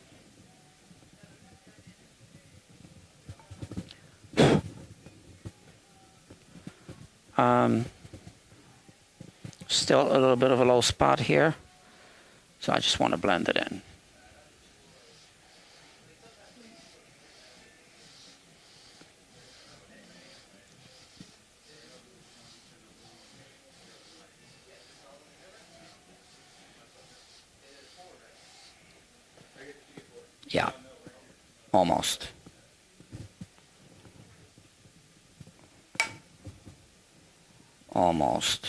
Still a little bit of a low spot here. So I just want to blend it in. Yeah, almost. Almost.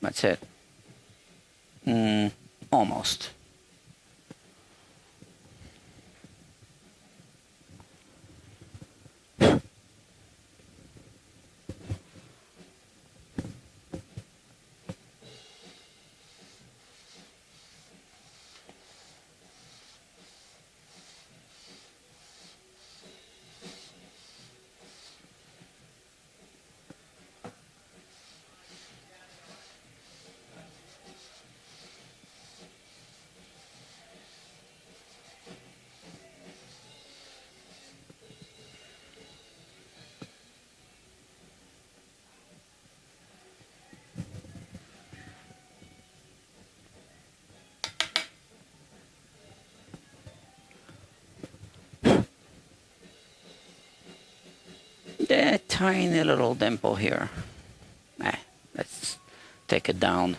That's it. Almost. That tiny little dimple here. Let's take it down.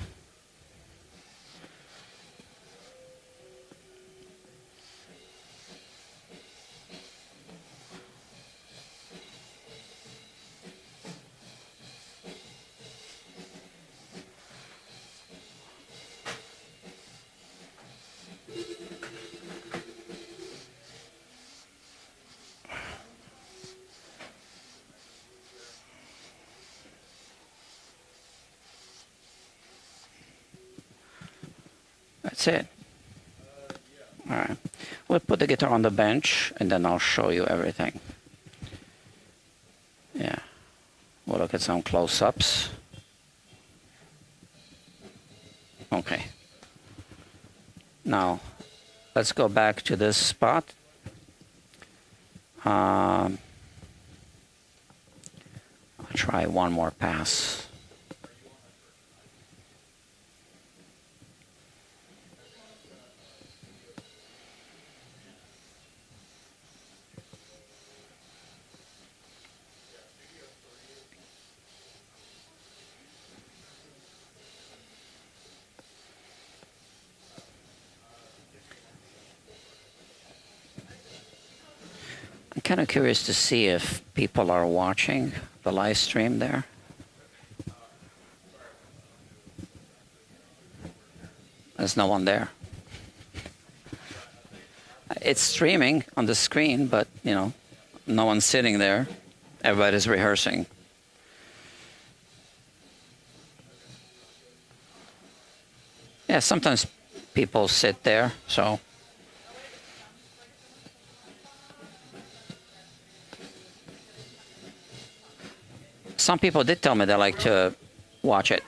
That's it. All right. We'll put the guitar on the bench, and then I'll show you everything. Yeah. We'll look at some close-ups. Okay. Now, let's go back to this spot. I'll try one more pass. I'm kind of curious to see if people are watching the live stream there. There's no one there. It's streaming on the screen, but, you know, no one's sitting there. Everybody's rehearsing. Yeah, sometimes people sit there, so. Some people did tell me they like to watch it.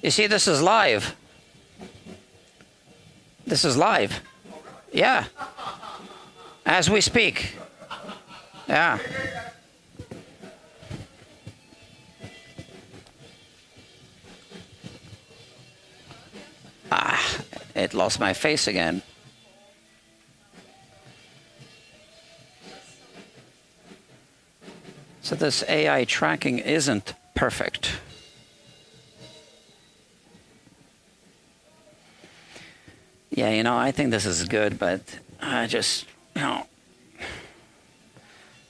You see, this is live. This is live. Yeah. As we speak. Yeah. It lost my face again. So this AI tracking isn't perfect. Yeah, you know, I think this is good, but I just, you know,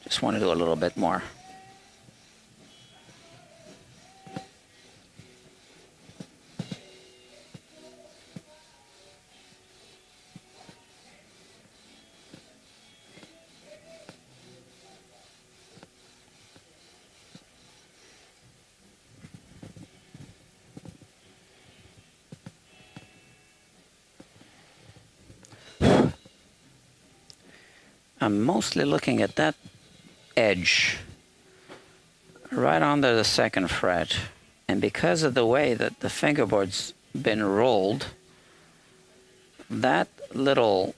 just want to do a little bit more. I'm mostly looking at that edge right under the second fret. And because of the way that the fingerboard's been rolled, that little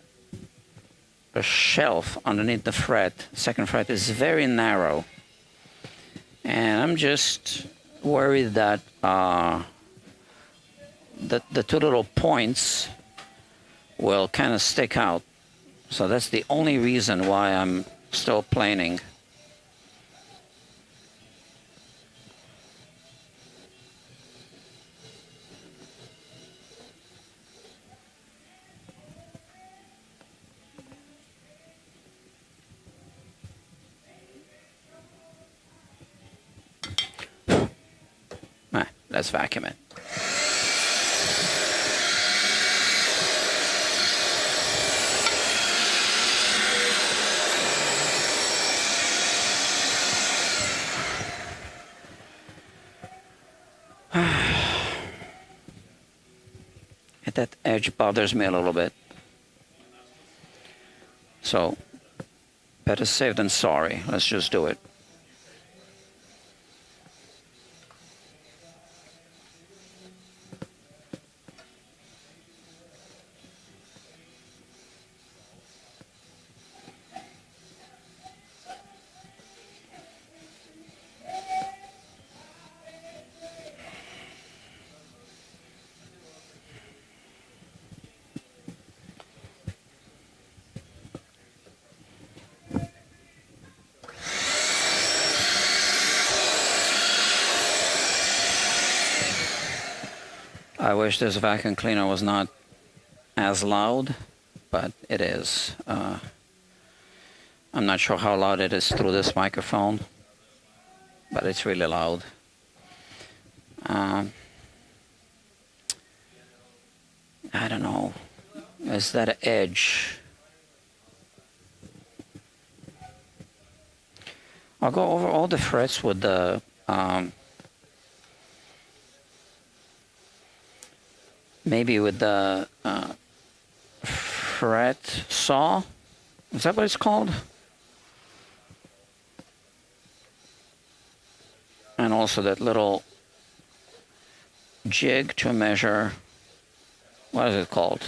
shelf underneath the fret, second fret, is very narrow. And I'm just worried that the two little points will kind of stick out. So that's the only reason why I'm still planing. Let's vacuum it. That edge bothers me a little bit. So, better safe than sorry. Let's just do it. I wish this vacuum cleaner was not as loud, but it is. I'm not sure how loud it is through this microphone, but it's really loud. I don't know. Is that an edge? I'll go over all the frets with the maybe with the fret saw. Is that what it's called? And also that little jig to measure, what is it called?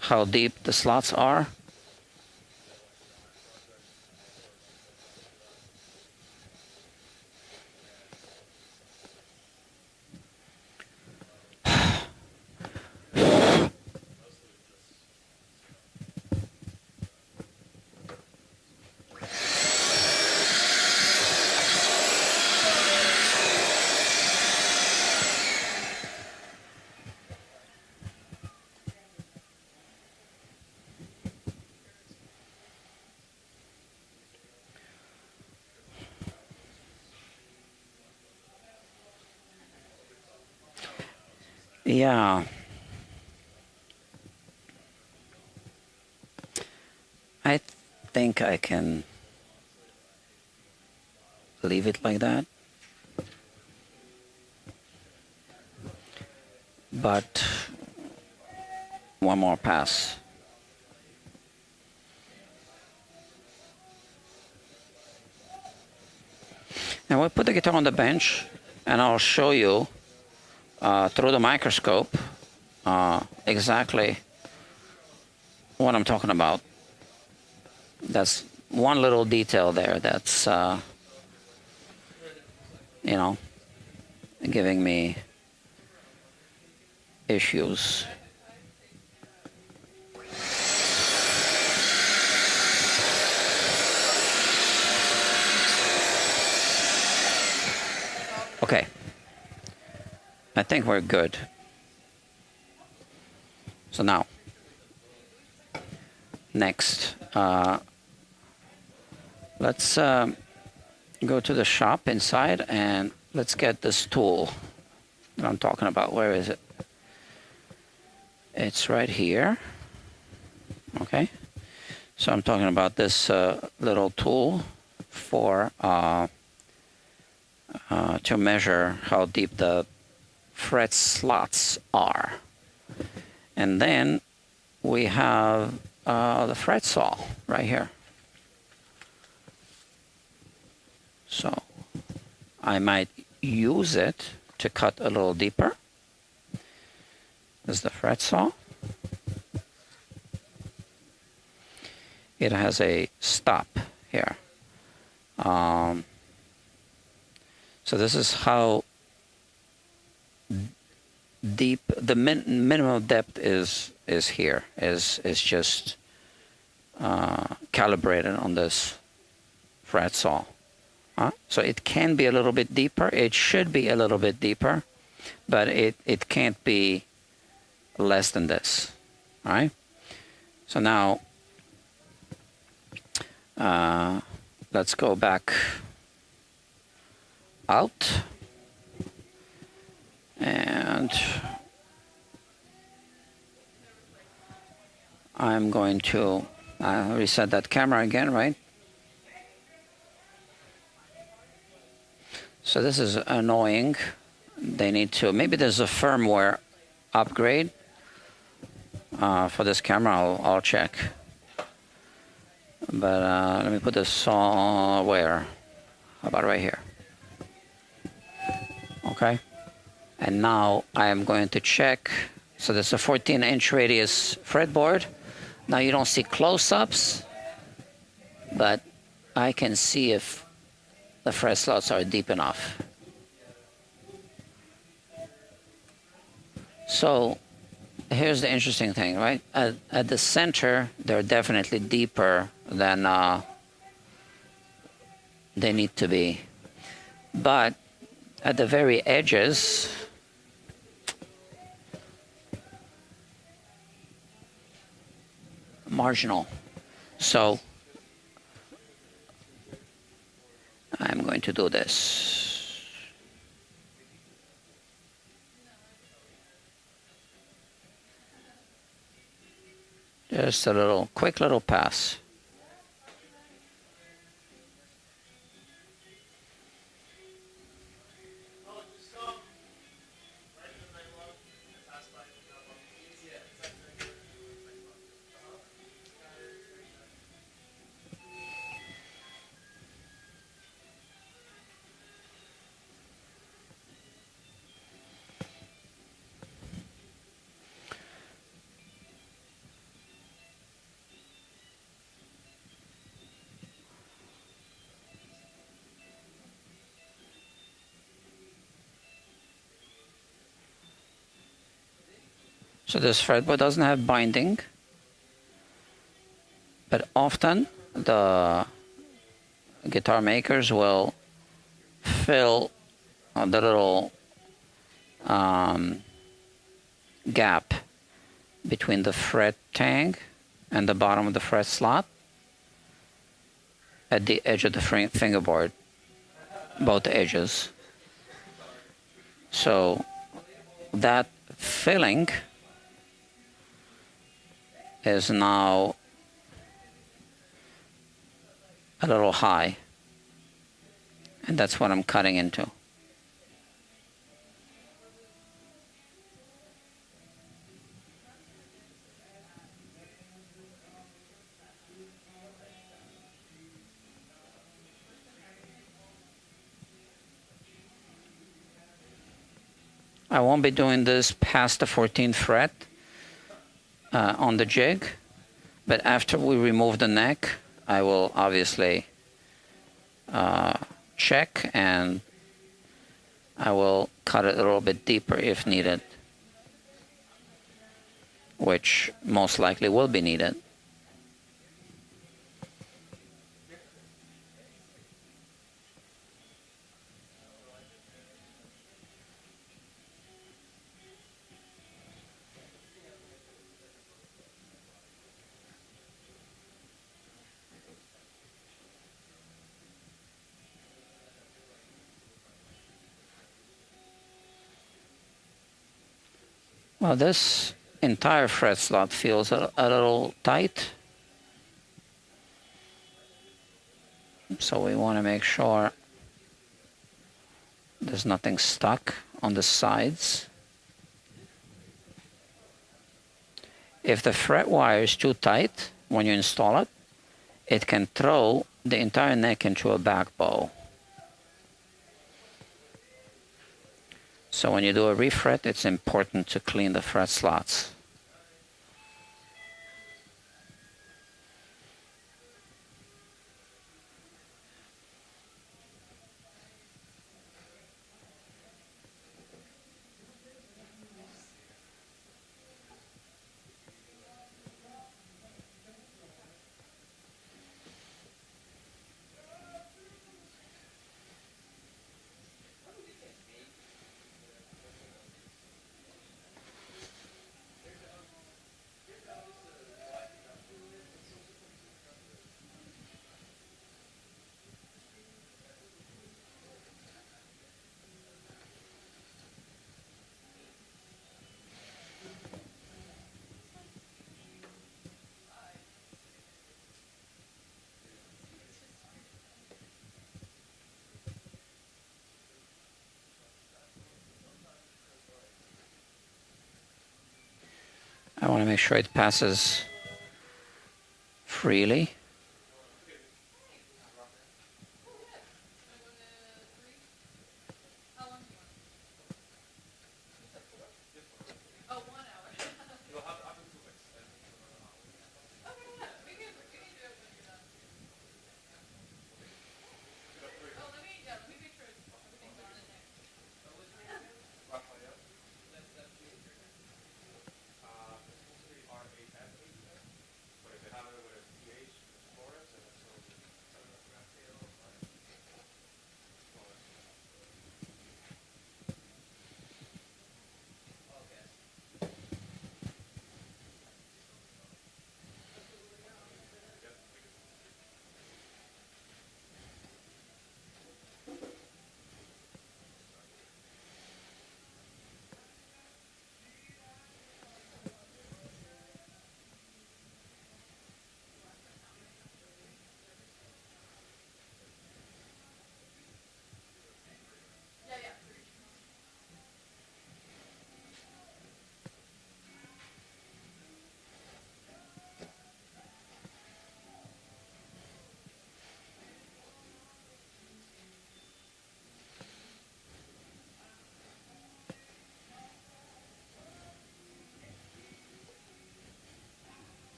How deep the slots are. Yeah. I think I can leave it like that. But one more pass. Now we'll put the guitar on the bench and I'll show you through the microscope exactly what I'm talking about. That's one little detail there that's, you know, giving me issues. Okay. I think we're good. So now, next, let's go to the shop inside and let's get this tool that I'm talking about. Where is it? It's right here. Okay. So I'm talking about this little tool for to measure how deep the fret slots are. And then we have the fret saw right here. So I might use it to cut a little deeper. This is the fret saw. It has a stop here. So this is how deep the minimum depth is here, is just calibrated on this fret saw. So it can be a little bit deeper. It should be a little bit deeper, but it can't be less than this. All right. So now let's go back out and I'm going to reset that camera again, right? So this is annoying. They need to, maybe there's a firmware upgrade for this camera. I'll check. But let me put the saw where? How about right here? Okay. And now I am going to check. So there's a 14-inch radius fretboard. Now you don't see close-ups, but I can see if the fret slots are deep enough. So here's the interesting thing, right? At the center, they're definitely deeper than they need to be. But at the very edges, marginal. So I'm going to do this. Just a little quick little pass. So this fretboard doesn't have binding, but often the guitar makers will fill the little gap between the fret tang and the bottom of the fret slot at the edge of the fingerboard, both edges. So that filling is now a little high, and that's what I'm cutting into. I won't be doing this past the 14th fret on the jig, but after we remove the neck, I will obviously check, and I will cut it a little bit deeper if needed, which most likely will be needed. Well, this entire fret slot feels a little tight, so we want to make sure there's nothing stuck on the sides. If the fret wire is too tight when you install it, it can throw the entire neck into a back bow. So when you do a refret, it's important to clean the fret slots. I want to make sure it passes freely.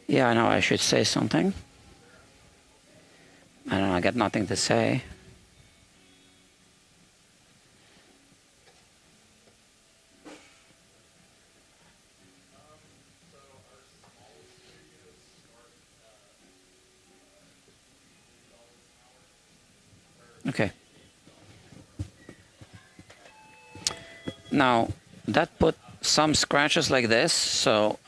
Yeah, I know I should say something. I don't know, I got nothing to say. Okay. Now, that put some scratches like this, so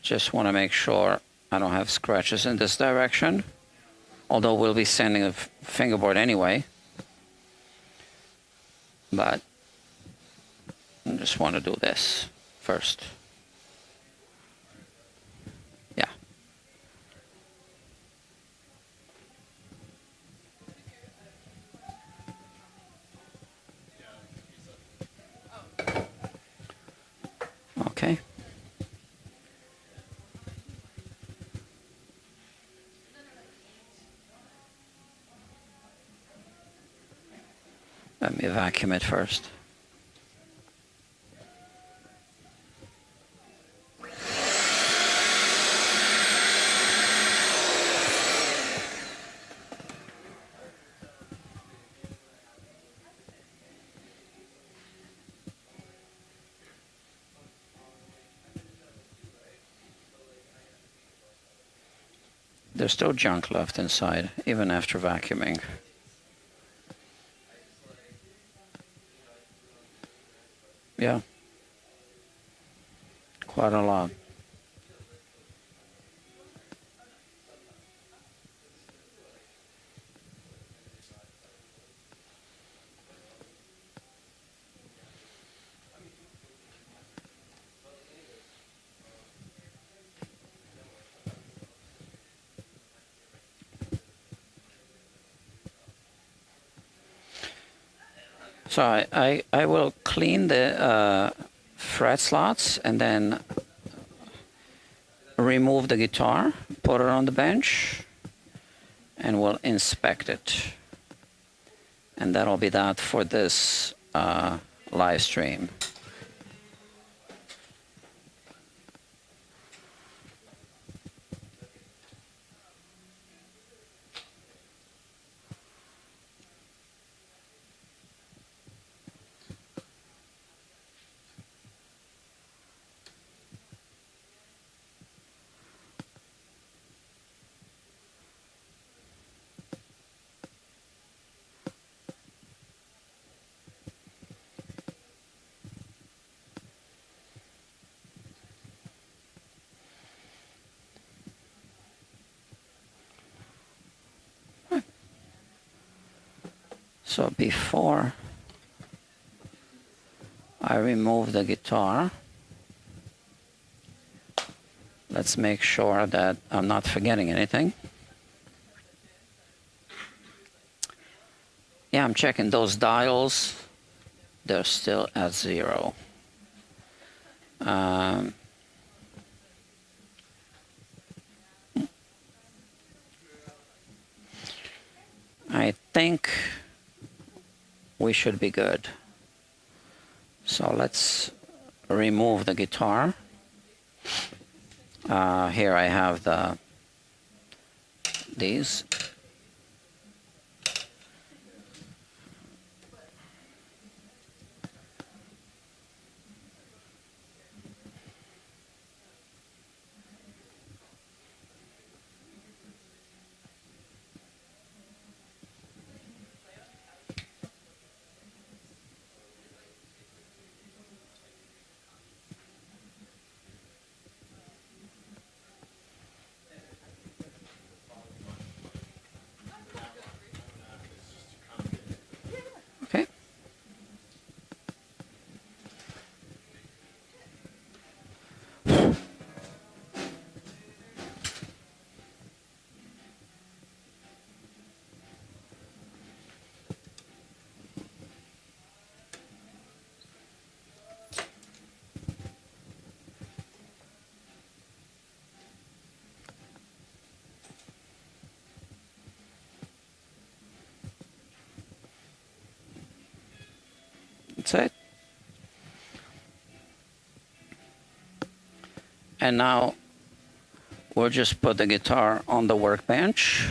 just want to make sure I don't have scratches in this direction, although we'll be sanding the fingerboard anyway. But I just want to do this first. Yeah. Okay. Let me vacuum it first. There's still junk left inside, even after vacuuming. Yeah. Quite a lot. So I will clean the fret slots and then remove the guitar, put it on the bench, and we'll inspect it. And that'll be that for this live stream. So before I remove the guitar, let's make sure that I'm not forgetting anything. Yeah, I'm checking those dials. They're still at 0. I think we should be good. So let's remove the guitar. Here I have these. And now we'll just put the guitar on the workbench.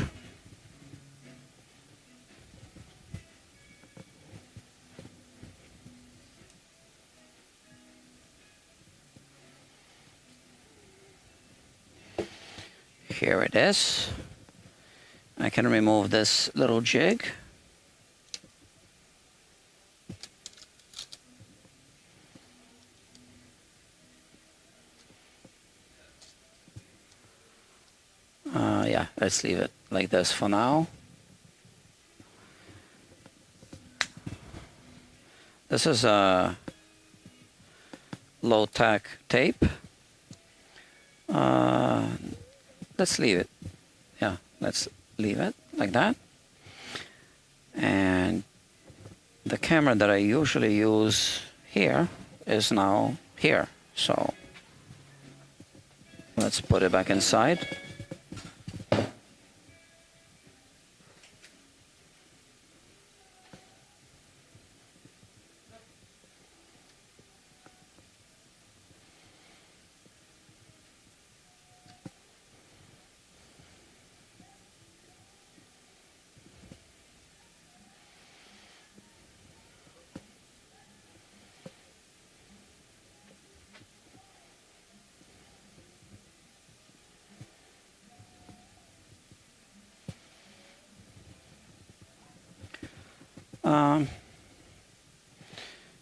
Here it is. I can remove this little jig. Yeah, let's leave it like this for now. This is a low-tack tape. Let's leave it. Yeah, let's leave it like that. And the camera that I usually use here is now here. So let's put it back inside.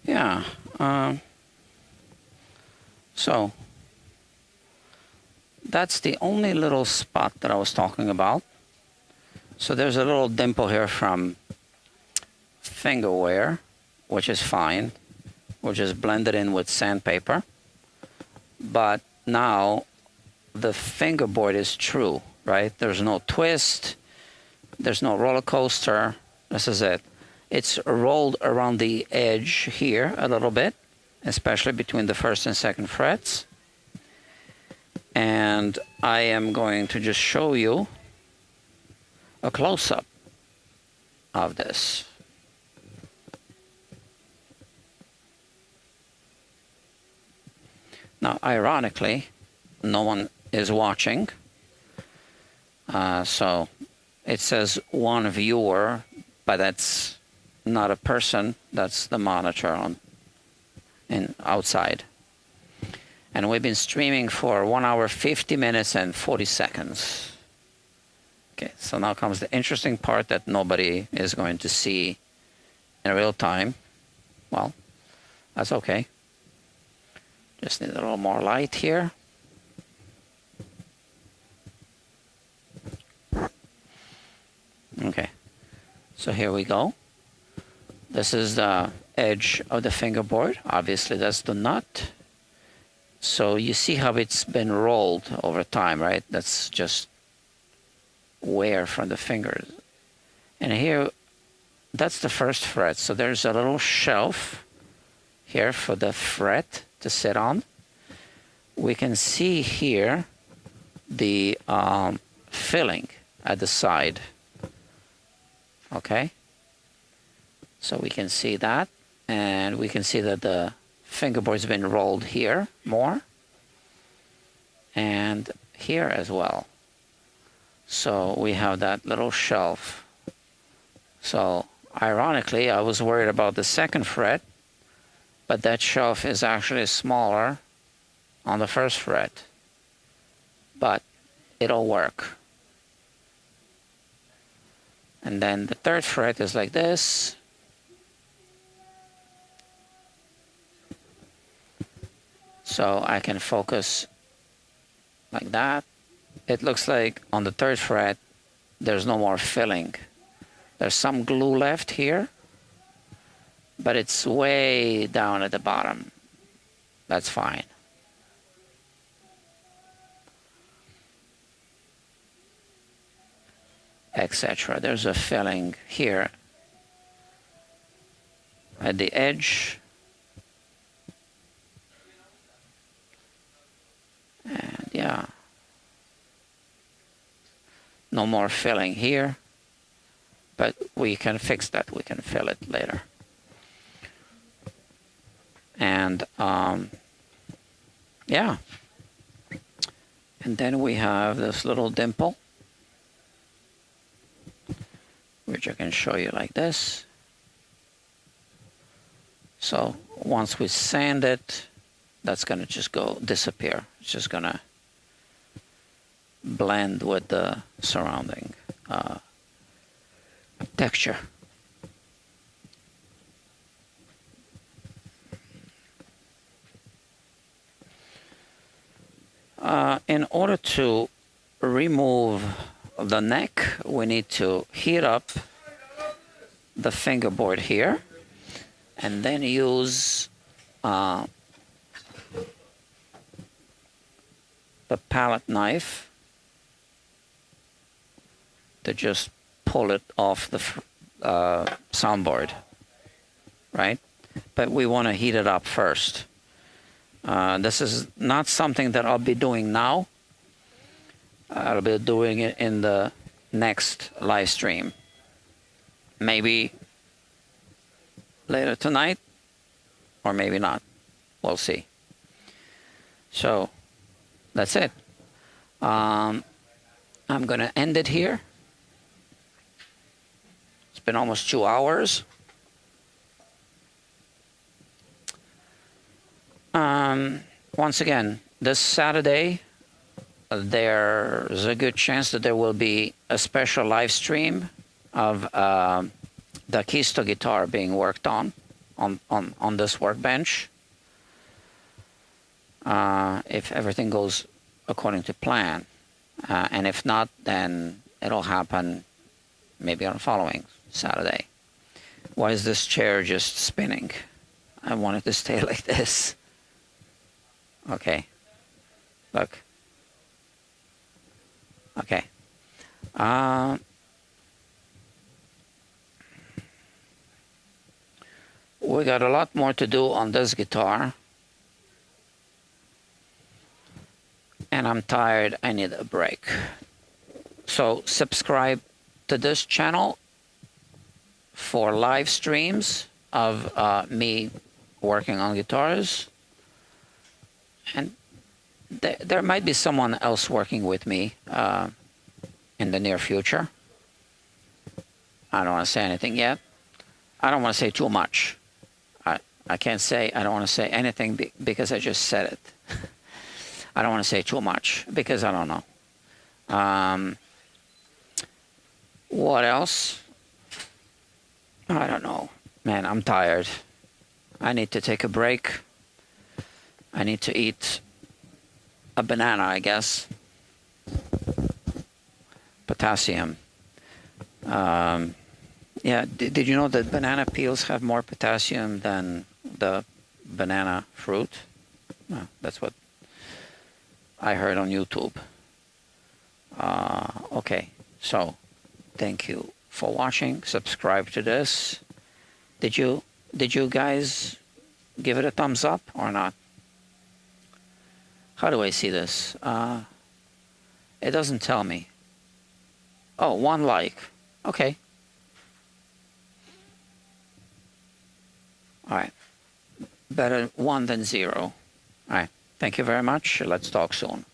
Yeah. So that's the only little spot that I was talking about. So there's a little dimple here from finger wear, which is fine. We'll just blend it in with sandpaper. But now the fingerboard is true, right? There's no twist. There's no roller coaster. This is it. It's rolled around the edge here a little bit, especially between the first and second frets. And I am going to just show you a close-up of this. Now, ironically, no one is watching. So it says one viewer, but that's not a person, that's the monitor on outside. And we've been streaming for 1 hour, 50 minutes, and 40 seconds. Okay, so now comes the interesting part that nobody is going to see in real time. Well, that's okay. Just need a little more light here. Okay, so here we go. This is the edge of the fingerboard. Obviously, that's the nut. So you see how it's been rolled over time, right? That's just wear from the fingers. And here, that's the first fret. So there's a little shelf here for the fret to sit on. We can see here the filling at the side. Okay? So we can see that, and we can see that the fingerboard's been rolled here more, and here as well. So we have that little shelf. So ironically, I was worried about the second fret, but that shelf is actually smaller on the first fret. But it'll work. And then the third fret is like this. So I can focus like that. It looks like on the third fret, there's no more filling. There's some glue left here, but it's way down at the bottom. That's fine. Etc. There's a filling here at the edge. And yeah, no more filling here, but we can fix that. We can fill it later. And yeah, And then we have this little dimple, which I can show you like this. So once we sand it, that's going to just go disappear. It's just going to blend with the surrounding texture. In order to remove the neck, we need to heat up the fingerboard here and then use the palette knife to just pull it off the soundboard, right? But we want to heat it up first. This is not something that I'll be doing now. I'll be doing it in the next live stream. Maybe later tonight, or maybe not. We'll see. So that's it. I'm going to end it here. It's been almost 2 hours. Once again, this Saturday, there's a good chance that there will be a special live stream of the Keisto guitar being worked on this workbench. If everything goes according to plan. And if not, then it'll happen maybe on the following Saturday. Why is this chair just spinning? I want it to stay like this. Okay. Look. Okay. We got a lot more to do on this guitar. And I'm tired. I need a break. So subscribe to this channel for live streams of me working on guitars. And there might be someone else working with me in the near future. I don't want to say anything yet. I don't want to say too much. I can't say, I don't want to say anything because I just said it. I don't want to say too much because I don't know. What else? I don't know. Man, I'm tired. I need to take a break. I need to eat a banana, I guess. Potassium. Yeah, did you know that banana peels have more potassium than the banana fruit? No, that's what I heard on YouTube. Okay, so thank you for watching. Subscribe to this. Did you guys give it a thumbs up or not? How do I see this? It doesn't tell me. Oh, 1 like. Okay. All right. Better 1 than 0. All right. Thank you very much. Let's talk soon.